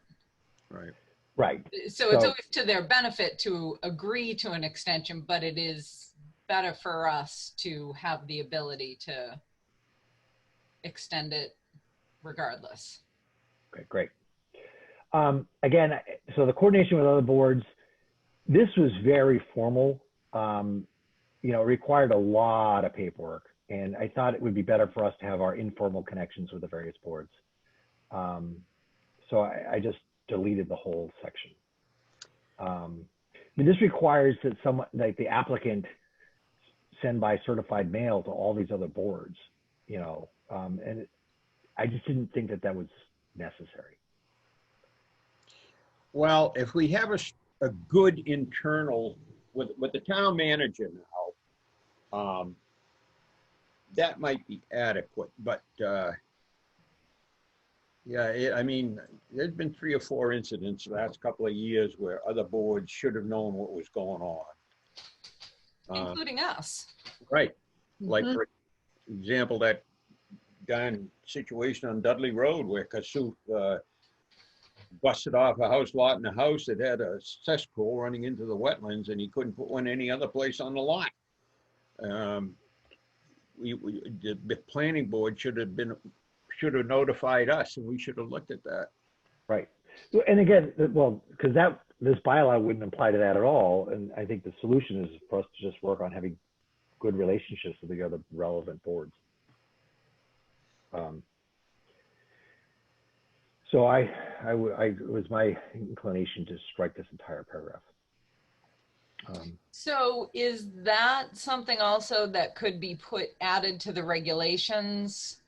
Right. Right. So it's So- always to their benefit to agree to an extension, but it is better for us to have the ability to extend it regardless. Okay, great. Again, so the coordination with other boards, this was very formal. It required a lot of paperwork, and I thought it would be better for us to have our informal connections with the various boards. So I just deleted the whole section. This requires that someone, like the applicant, send by certified mail to all these other boards, and I just didn't think that was necessary. Well, if we have a good internal with the town manager now, that might be adequate. But I mean, there's been 3 or 4 incidents the last couple of years where other boards should have known what was going on. Including us. Right. Like, Mhm. for example, that darn situation on Dudley Road where Kasuf busted off a house lot in a house that had a cesspool running into the wetlands, and he couldn't put one any other place on the lot. The planning board should have notified us, and we should have looked at that. Right. And again, well, because this bylaw wouldn't apply to that at all. And I think the solution is for us to just work on having good relationships with the other relevant boards. So it was my inclination to strike this entire paragraph. So is that something also that could be added to the regulations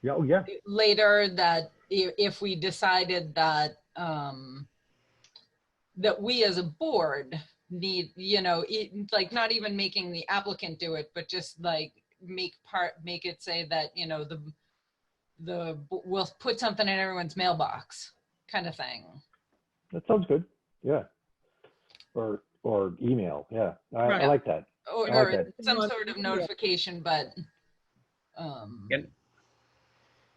Yeah. Oh, yeah. later, that if we decided that that we as a board need, like not even making the applicant do it, but just like make it say that, we'll put something in everyone's mailbox kind of thing. That sounds good. Yeah. Or email. Yeah. I Right. like that. Or, I like or that. some sort of notification, but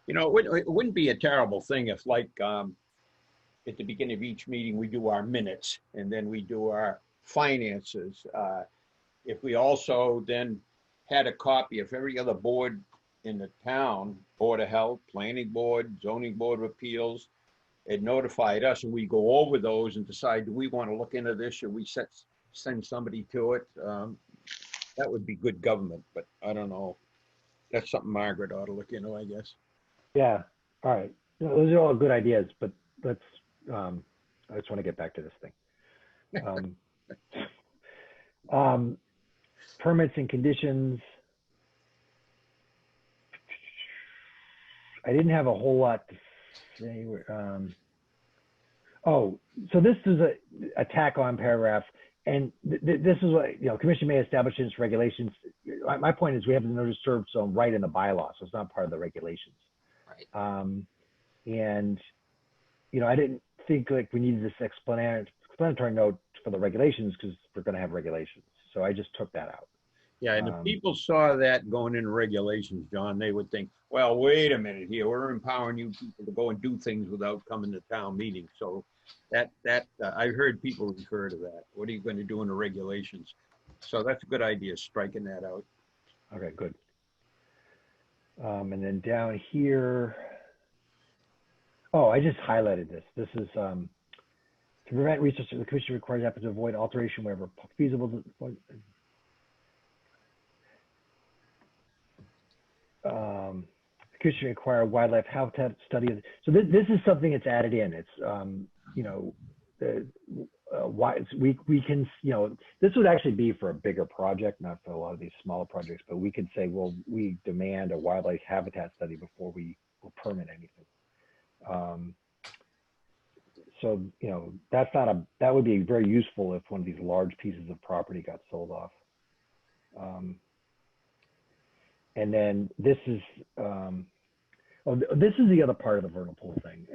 You know, it wouldn't be a terrible thing if like, at the beginning of each meeting, we do our minutes and then we do our finances. If we also then had a copy of every other board in the town, Board of Health, Planning Board, Zoning Board of Appeals, it notified us and we go over those and decide, do we want to look into this? Should we send somebody to it? That would be good government, but I don't know. That's something Margaret ought to look into, I guess. Yeah, all right. No, those are all good ideas, but let's, I just want to get back to this thing. Permits and conditions. I didn't have a whole lot to say. Oh, so this is a tack on paragraph. And this is what, you know, commission may establish in its regulations. My point is we have the no disturb zone right in the bylaw, so it's not part of the regulations. Right. And, you know, I didn't think like we needed this explanatory note for the regulations because we're going to have regulations. So I just took that out. Yeah, and if people saw that going into regulations, John, they would think, well, wait a minute here, we're empowering you people to go and do things without coming to town meetings. So that I heard people refer to that. What are you going to do in the regulations? So that's a good idea, striking that out. Okay, good. And then down here, oh, I just highlighted this. This is to prevent research, the commission requires applicants to avoid alteration wherever feasible. The commission require wildlife habitat study. So this is something that's added in. It's you know, we can, you know, this would actually be for a bigger project, not for a lot of these smaller projects, but we could say, well, we demand a wildlife habitat study before we will permit anything. So, you know, that would be very useful if one of these large pieces of property got sold off. And then this is, this is the other part of the vernal pool thing.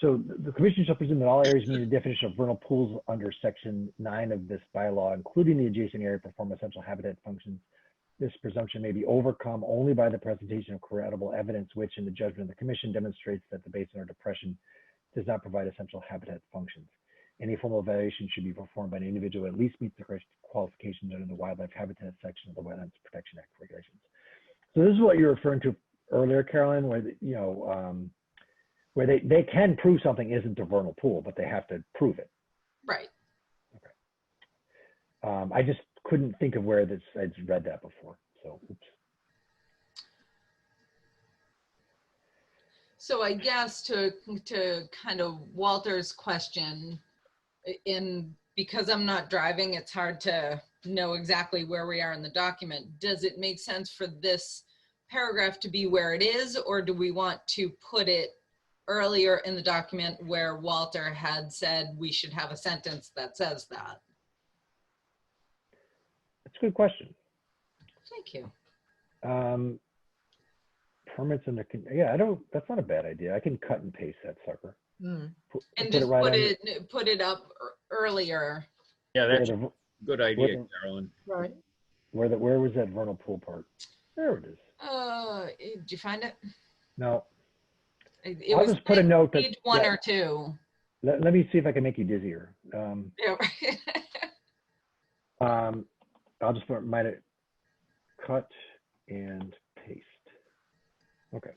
So the commission shall presume that all areas meet the definition of vernal pools under section 9 of this bylaw, including the adjacent area, perform essential habitat functions. This presumption may be overcome only by the presentation of credible evidence, which in the judgment of the commission demonstrates that the basin or depression does not provide essential habitat functions. Any formal evaluation should be performed by an individual who at least meets the qualifications under the wildlife habitat section of the Wetlands Protection Act regulations. So this is what you're referring to earlier, Carolyn, where, you know, where they can prove something isn't a vernal pool, but they have to prove it. Right. Okay. I just couldn't think of where this, I'd read that before, so oops. So I guess to kind of Walter's question, because I'm not driving, it's hard to know exactly where we are in the document. Does it make sense for this paragraph to be where it is, or do we want to put it earlier in the document where Walter had said we should have a sentence that says that? That's a good question. Thank you. Permits under, yeah, that's not a bad idea. I can cut and paste that sucker. And put just it right put it up earlier. Yeah, that's a good idea, Carolyn. Right. Where was that vernal pool part? There it is. Did you find it? No. It I'll was just put a note that page 1 or 2. Let me see if I can make you dizzier. Yeah. I'll just might it cut and paste. Okay.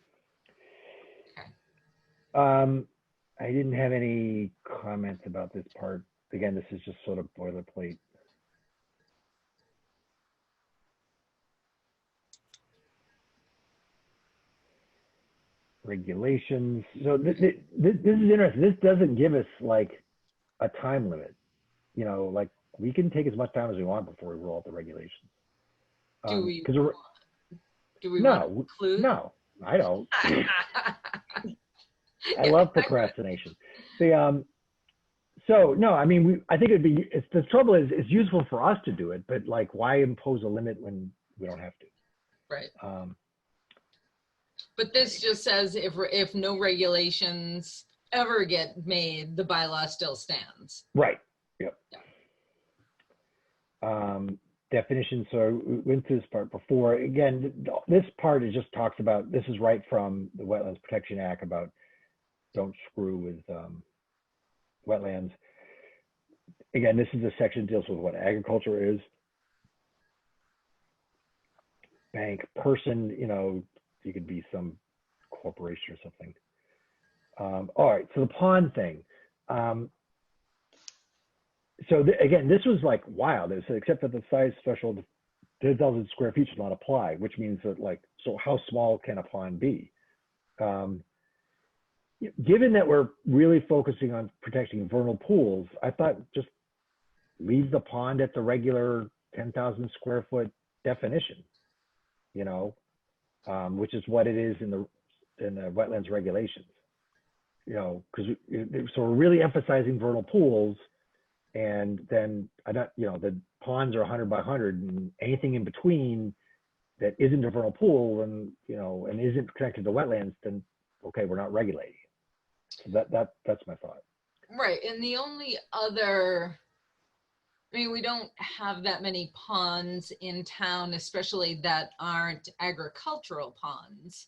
I didn't have any comments about this part. Again, this is just sort of boilerplate. Regulations. So this is interesting. This doesn't give us like a time limit. You know, like we can take as much time as we want before we roll out the regulations. Do we no, want to include? No, I don't. I love procrastination. So no, I mean, I think the trouble is it's useful for us to do it, but like why impose a limit when we don't have to? Right. But this just says if no regulations ever get made, the bylaw still stands. Right. Yep. Yeah. definitions. So we went through this part before. Again, this part is just talks about, this is right from the Wetlands Protection Act about don't screw with wetlands. Again, this is a section that deals with what agriculture is. Bank, person, you know, you could be some corporation or something. All right, so the pond thing. So again, this was like wild. It said, except that the size threshold of 10,000 square feet should not apply, which means that like, so how small can a pond be? Given that we're really focusing on protecting vernal pools, I thought just leave the pond at the regular 10,000 square foot definition, you know, which is what it is in the wetlands regulations, you know, because so we're really emphasizing vernal pools, and then you know, the ponds are 100 by 100, and anything in between that isn't a vernal pool and, you know, and isn't connected to wetlands, then okay, we're not regulating it. So that's my thought. Right, and the only other, I mean, we don't have that many ponds in town, especially that aren't agricultural ponds,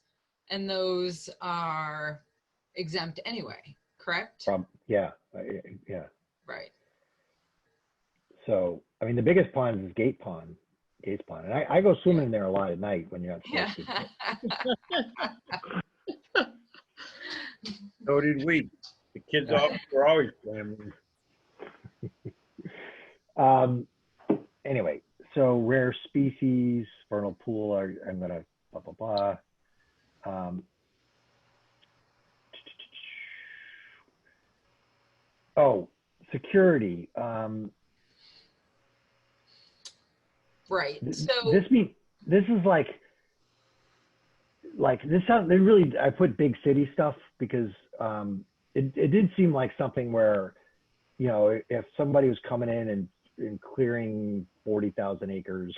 and those are exempt anyway, correct? Yeah, yeah. Right. So, I mean, the biggest pond is Gates Pond, and I go swimming in there a lot at night when you're not Yeah. supposed So did we. The kids were always playing. Anyway, so rare species, vernal pool, I'm gonna blah, blah, blah. Oh, security. Right, so. This is like this sounds, they really, I put big city stuff because it did seem like something where, you know, if somebody was coming in and clearing 40,000 acres,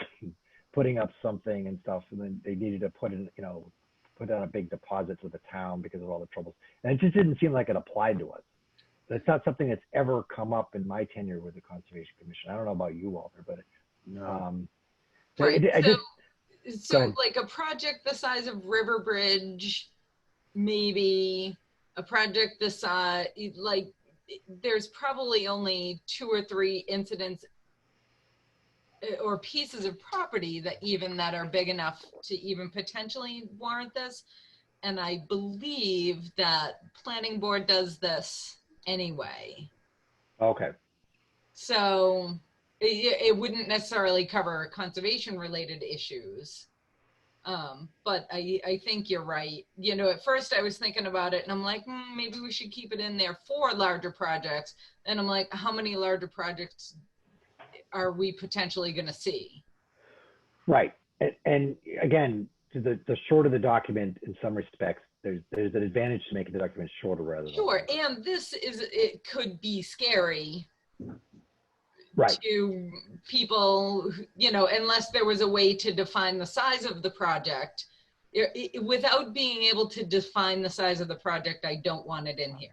putting up something and stuff, and then they needed to put in, you know, put down a big deposit to the town because of all the troubles. And it just didn't seem like it applied to us. That's not something that's ever come up in my tenure with the Conservation Commission. I don't know about you, Walter, but No. Right, so ahead. like a project the size of River Bridge, maybe a project the size, like there's probably only 2 or 3 incidents or pieces of property that are big enough to even potentially warrant this. And I believe that planning board does this anyway. Okay. So it wouldn't necessarily cover conservation related issues. But I think you're right. You know, at first I was thinking about it and I'm like, maybe we should keep it in there for larger projects. And I'm like, how many larger projects are we potentially going to see? Right. And again, to the shorter the document, in some respects, there's an advantage to making the document shorter rather than Sure. longer. And it could be scary. Right. To people, you know, unless there was a way to define the size of the project. Without being able to define the size of the project, I don't want it in here.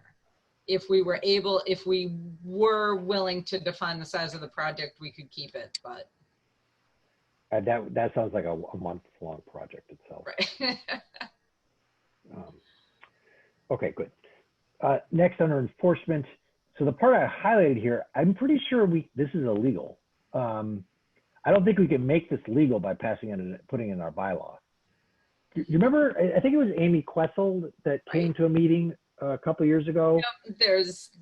If we were willing to define the size of the project, we could keep it, but. That sounds like a month-long project itself. Right. Okay, good. Next, under enforcement. So the part I highlighted here, I'm pretty sure this is illegal. I don't think we can make this legal by passing it and putting it in our bylaw. You remember, I think it was Amy Quessel that came to a meeting a couple of years ago. Yep,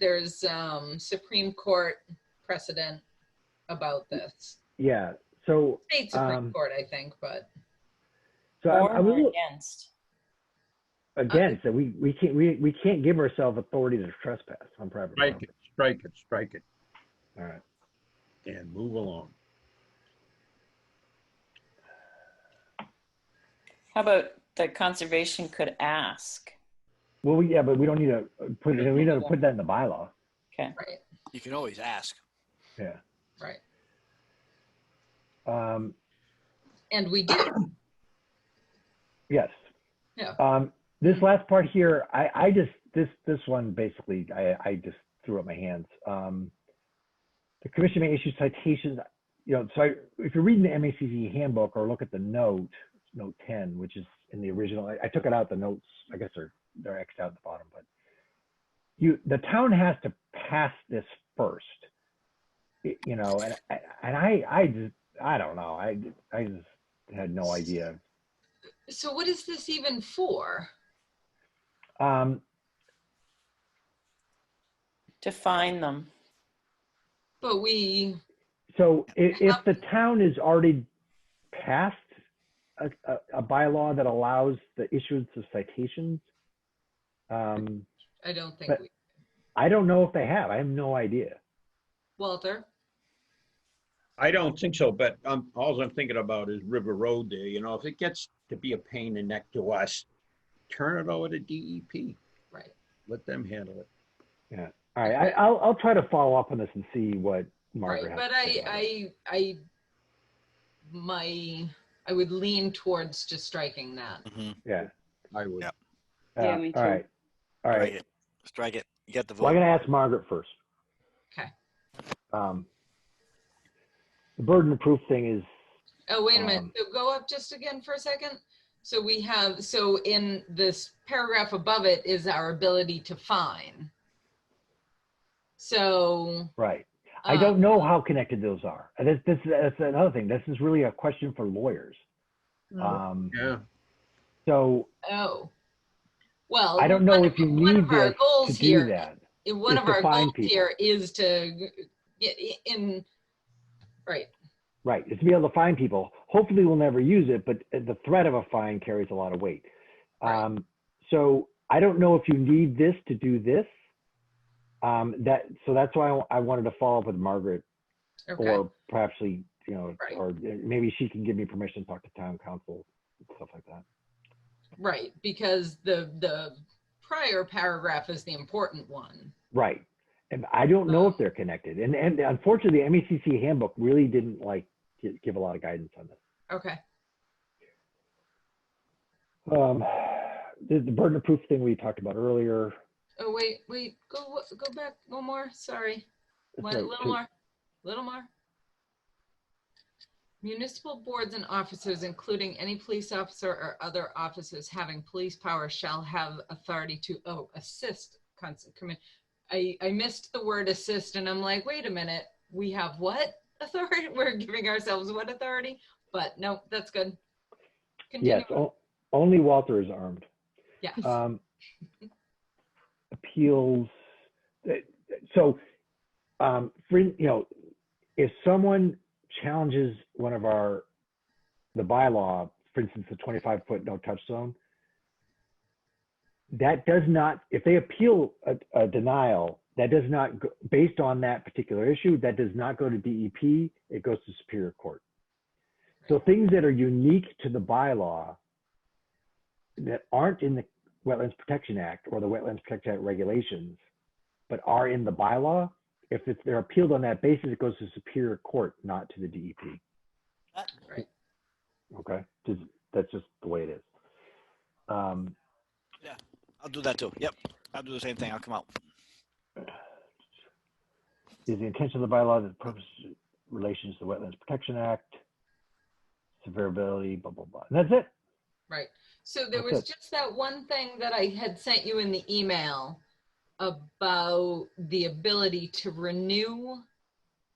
there's Supreme Court precedent about this. Yeah. So State Supreme Court, I think, but. So I'm a little against. that we can't give ourselves authority to trespass on private property. Strike it, All right. and move along. How about the conservation could ask? Well, yeah, but we don't need to put it. We need to put that in the bylaw. Okay. Right, You can always ask. Yeah. right. And we do. Yes. Yeah. This last part here, I just this one basically I just threw up my hands. The commission may issue citations. if you're reading the MACC handbook or look at the note 10, which is in the original, I took it out, the notes, I guess they're X'd out at the bottom, but the town has to pass this first, and I don't know. I just had no idea. So what is this even for? To find them. But we. So if the town has already passed a bylaw that allows the issuance of citations, I don't think but we. I don't know if they have. I have no idea. Walter? I don't think so, but all I'm thinking about is River Road there. If it gets to be a pain in the neck to us, turn it over to DEP. Right. Let them handle it. Yeah. All right. I'll try to follow up on this and see what Margaret Right, has but to say about it. I would lean towards just striking that. Yeah. I would. Yep. Yeah, me too. All right. Strike it. You get the vote. Well, I'm going to ask Margaret first. Okay. The burden of proof thing is. Oh, wait a minute. So go up just again for a second. So we have, so in this paragraph above it is our ability to fine. So. Right. I don't know how connected those are. That's another thing. This is really a question for lawyers. Yeah. So. Oh. Well, I don't know if you need this to do that. One of our goals here is to get in, right. Right, is to be able to find people. Hopefully we'll never use it, but the threat of a fine carries a lot of weight. Right. So I don't know if you need this to do this. So that's why I wanted to follow up with Margaret, Okay. or perhaps or maybe she can give me permission to talk to town council, stuff like that. Right, because the prior paragraph is the important one. Right, and I don't know if they're connected. And unfortunately, the MECC handbook really didn't give a lot of guidance on this. Okay. The burden of proof thing we talked about earlier. Oh, wait, go back one more, sorry. Little more. Municipal boards and officers, including any police officer or other officers having police power, shall have authority to, assist. I missed the word assist, and I'm like, wait a minute, we have what authority? We're giving ourselves what authority? But no, that's good. Continue. Yes, only Walter is armed. Yes. Appeals. So, if someone challenges one of the bylaw, for instance, the 25-foot no touch zone, that does not, if they appeal a denial, that does not go, based on that particular issue, that does not go to DEP, it goes to Superior Court. So things that are unique to the bylaw that aren't in the Wetlands Protection Act or the Wetlands Protection Act regulations, but are in the bylaw, if they're appealed on that basis, it goes to Superior Court, not to the DEP. Right. Okay, that's just the way it is. Yeah, I'll do that too. Yep, I'll do the same thing. I'll come out. Is the intention of the bylaw that the purpose relations to the Wetlands Protection Act, severability, blah, blah, blah. And that's it. Right. So there was just that one thing that I had sent you in the email about the ability to renew.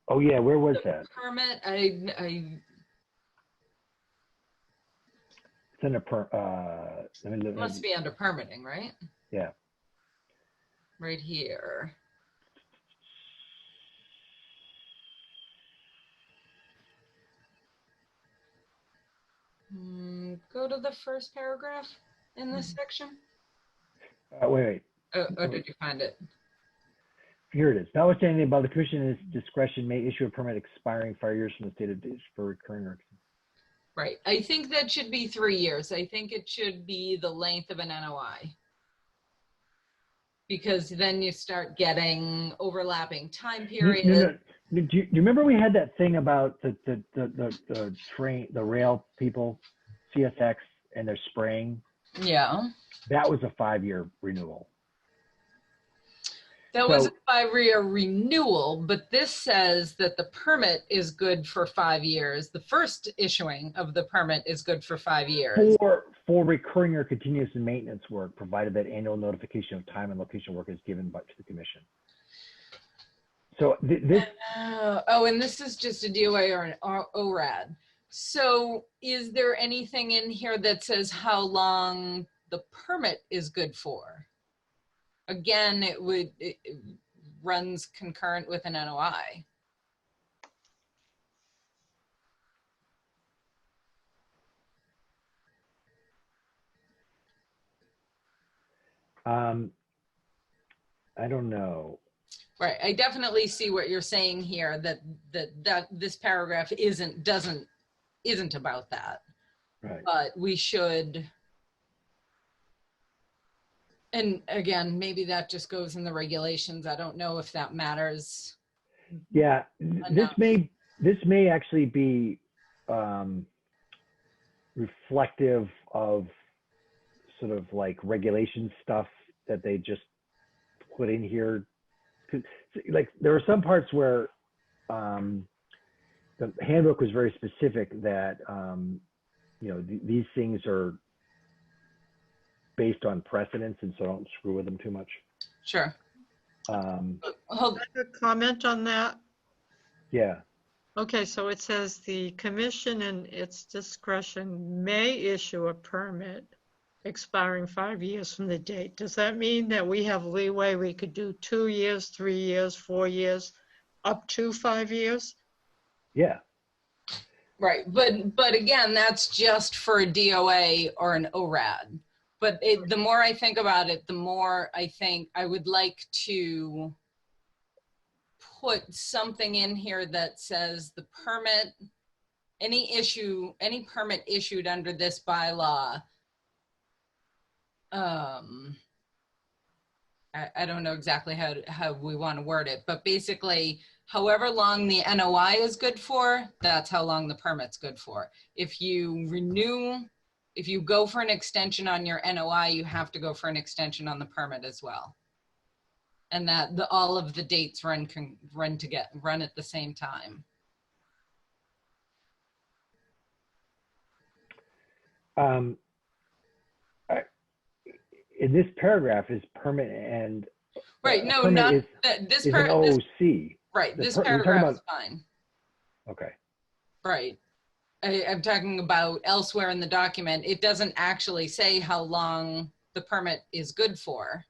Oh yeah, where was that? Permit. It's in a It must be under permitting, right? Yeah. Right here. Go to the first paragraph in this section. Wait. Oh, did you find it? Here it is. Notwithstanding above, the commission in its discretion may issue a permit expiring 5 years from the stated date for recurring or. Right. I think that should be 3 years. I think it should be the length of an NOI. Because then you start getting overlapping time periods. No. Do you remember we had that thing about the train, the rail people, CSX, and their spraying? Yeah. That was a 5-year renewal. That was a 5-year renewal, but this says that the permit is good for 5 years. The first issuing of the permit is good for 5 years. For recurring or continuous maintenance work, provided that annual notification of time and location work is given to the commission. So this. And this is just a DOA or an ORAD. So is there anything in here that says how long the permit is good for? Again, it runs concurrent with an NOI. I don't know. Right. I definitely see what you're saying here, that this paragraph isn't about that. Right. But we should, and again, maybe that just goes in the regulations. I don't know if that matters. Yeah, this may actually be reflective of sort of like regulation stuff that they just put in here. Like there are some parts where the handbook was very specific that these things are based on precedents, and so don't screw with them too much. Sure. A comment on that? Yeah. Okay, so it says the commission in its discretion may issue a permit expiring 5 years from the date. Does that mean that we have leeway? We could do 2 years, 3 years, 4 years, up to 5 years? Yeah. Right, but again, that's just for a DOA or an ORAD. But the more I think about it, the more I think I would like to put something in here that says the permit, any permit issued under this bylaw, I don't know exactly how we want to word it, but basically, however long the NOI is good for, that's how long the permit's good for. If you go for an extension on your NOI, you have to go for an extension on the permit as well. And that all of the dates run at the same time. In this paragraph is permit and right. No, permit not is, this is paragraph. an OC. Right. This paragraph is fine. Okay. Right. I'm talking about elsewhere in the document. It doesn't actually say how long the permit is good for.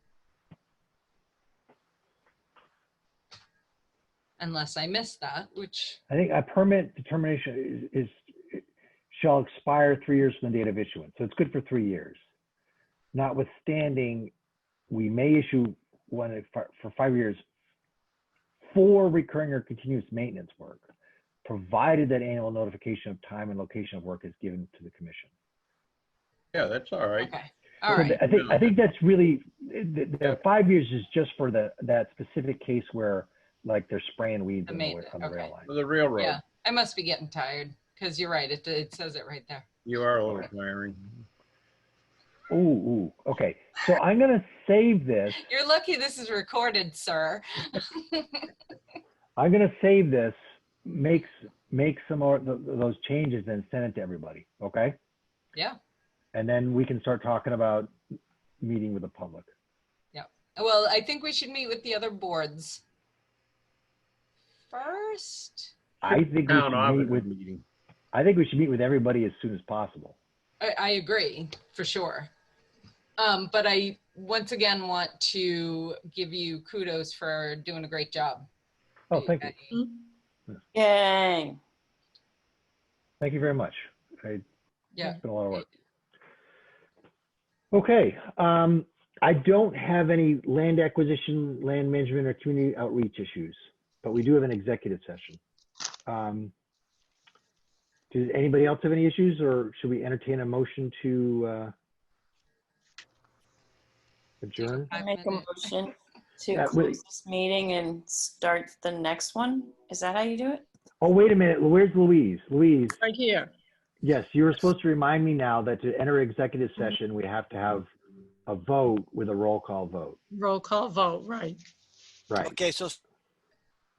Unless I missed that, which. I think a permit determination shall expire 3 years from the date of issuance. So it's good for 3 years. Notwithstanding, we may issue one for 5 years for recurring or continuous maintenance work, provided that annual notification of time and location of work is given to the commission. Yeah, that's all right. Okay. All right. I think that's really, the 5 years is just for that specific case where like they're spraying weeds on the rail line. For the railroad. Yeah, I must be getting tired because you're right. It says it right there. You are a little tiring. Ooh, okay. So I'm gonna save this. You're lucky this is recorded, sir. I'm gonna save this, make some more those changes, and send it to everybody. Okay. Yeah. And then we can start talking about meeting with the public. Yeah. Well, I think we should meet with the other boards first. I think we should meet with everybody as soon as possible. I agree, for sure. But I, once again, want to give you kudos for doing a great job. Oh, thank you. Yay. Thank you very much. Yeah. It's been a lot of work. Okay. I don't have any land acquisition, land management, or community outreach issues, but we do have an executive session. Does anybody else have any issues, or should we entertain a motion to adjourn? I make a motion to close this meeting and start the next one. Is that how you do it? Oh, wait a minute. Where's Louise? Louise. Right here. Yes, you were supposed to remind me now that to enter executive session, we have to have a vote with a roll call vote. Roll call vote, right. Right. Okay, so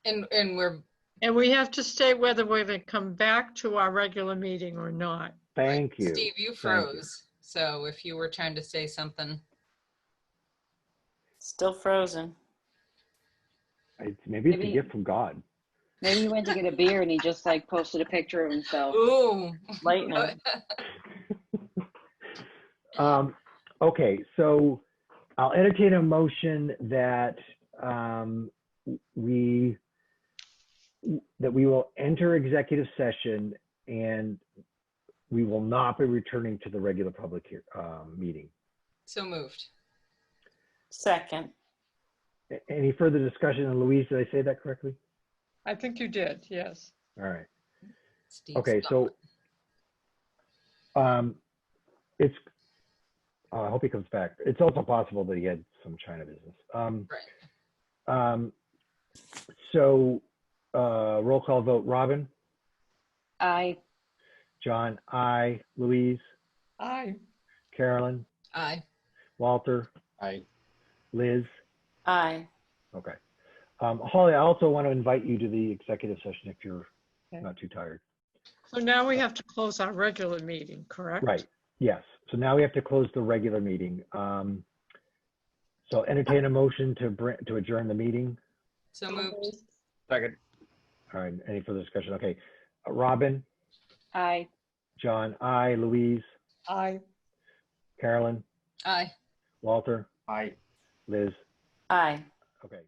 And we're, And we have to state whether we're going to come back to our regular meeting or not. Thank you. Steve, you Thank you. froze. So if you were trying to say something. Still frozen. Maybe it's a Maybe- gift from God. Maybe he went to get a beer and he just like posted a picture of himself. Ooh. Lightning. Okay, so I'll entertain a motion that we will enter executive session and we will not be returning to the regular public meeting. So moved. Second. Any further discussion? And Louise, did I say that correctly? I think you did, yes. All right. Steve's Okay, so it's, I hope he comes back. It's also possible that he had some China business. Right. So roll call vote, Robin, I, John, I, Louise, Aye. Carolyn, Aye. Walter, Aye. Liz. Aye. Okay. Holly, I also want to invite you to the executive session if you're Okay. not too tired. So now we have to close our regular meeting, correct? Right. Yes. So now we have to close the regular meeting. So entertain a motion to adjourn the meeting. So moved. Second. All right. Any further discussion? Okay. Robin, I. John, I, Louise, Aye. Carolyn, Aye. Walter, Aye. Liz. Aye. Okay.